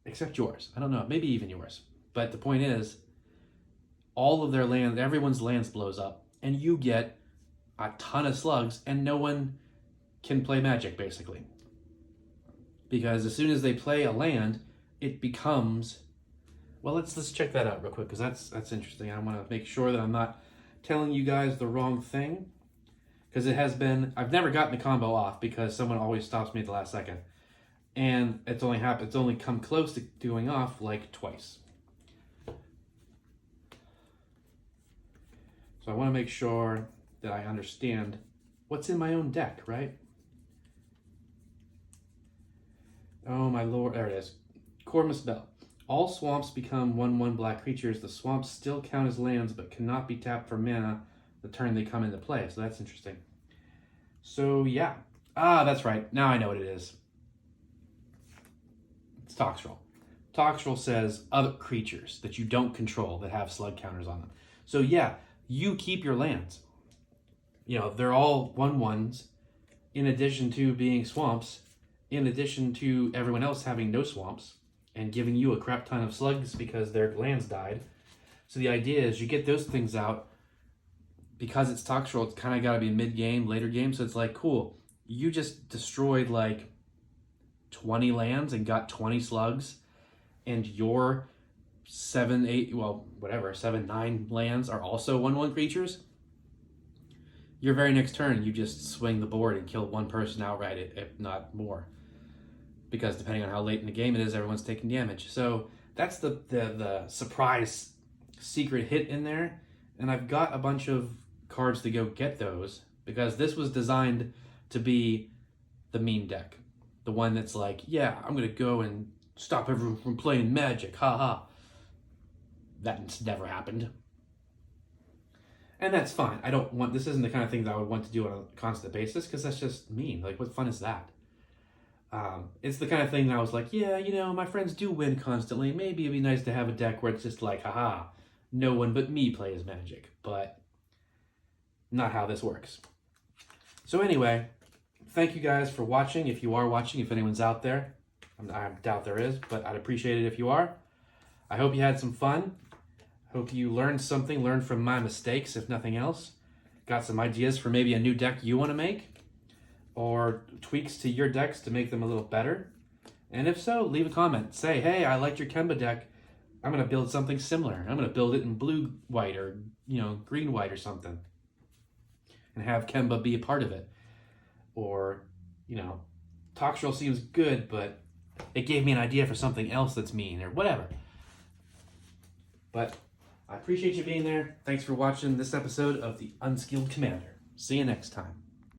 A: Except yours. I don't know, maybe even yours. But the point is, all of their land, everyone's lands blows up, and you get a ton of slugs, and no one can play Magic, basically. Because as soon as they play a land, it becomes... Well, let's check that out real quick, because that's interesting. I want to make sure that I'm not telling you guys the wrong thing. Because it has been... I've never gotten the combo off, because someone always stops me at the last second. And it's only come close to doing off like twice. So I want to make sure that I understand what's in my own deck, right? Oh my lord, there it is. Corpus Bell. All swamps become 1/1 black creatures. The swamps still count as lands, but cannot be tapped for mana the turn they come into play. So that's interesting. So yeah. Ah, that's right. Now I know what it is. It's Toxrill. Toxrill says other creatures that you don't control that have slug counters on them. So yeah, you keep your lands. You know, they're all 1/1s, in addition to being swamps, in addition to everyone else having no swamps, and giving you a crap ton of slugs because their lands died. So the idea is you get those things out. Because it's Toxrill, it's kind of got to be mid-game, later game, so it's like, cool. You just destroyed like 20 lands and got 20 slugs, and your 7, 8, well, whatever, 7, 9 lands are also 1/1 creatures. Your very next turn, you just swing the board and kill one person outright, if not more. Because depending on how late in the game it is, everyone's taking damage. So that's the surprise secret hit in there. And I've got a bunch of cards to go get those, because this was designed to be the meme deck. The one that's like, yeah, I'm going to go and stop everyone from playing Magic, haha. That's never happened. And that's fine. This isn't the kind of thing that I would want to do on a constant basis, because that's just mean. Like, what fun is that? It's the kind of thing that I was like, yeah, you know, my friends do win constantly. Maybe it'd be nice to have a deck where it's just like, haha, no one but me plays Magic. But not how this works. So anyway, thank you guys for watching. If you are watching, if anyone's out there, I doubt there is, but I'd appreciate it if you are. I hope you had some fun. Hope you learned something, learned from my mistakes, if nothing else. Got some ideas for maybe a new deck you want to make, or tweaks to your decks to make them a little better. And if so, leave a comment. Say, hey, I liked your Kemba deck. I'm going to build something similar. I'm going to build it in blue white or, green white or something. And have Kemba be a part of it. Or, Toxrill seems good, but it gave me an idea for something else that's mean or whatever. But I appreciate you being there. Thanks for watching this episode of the Unskilled Commander. See you next time.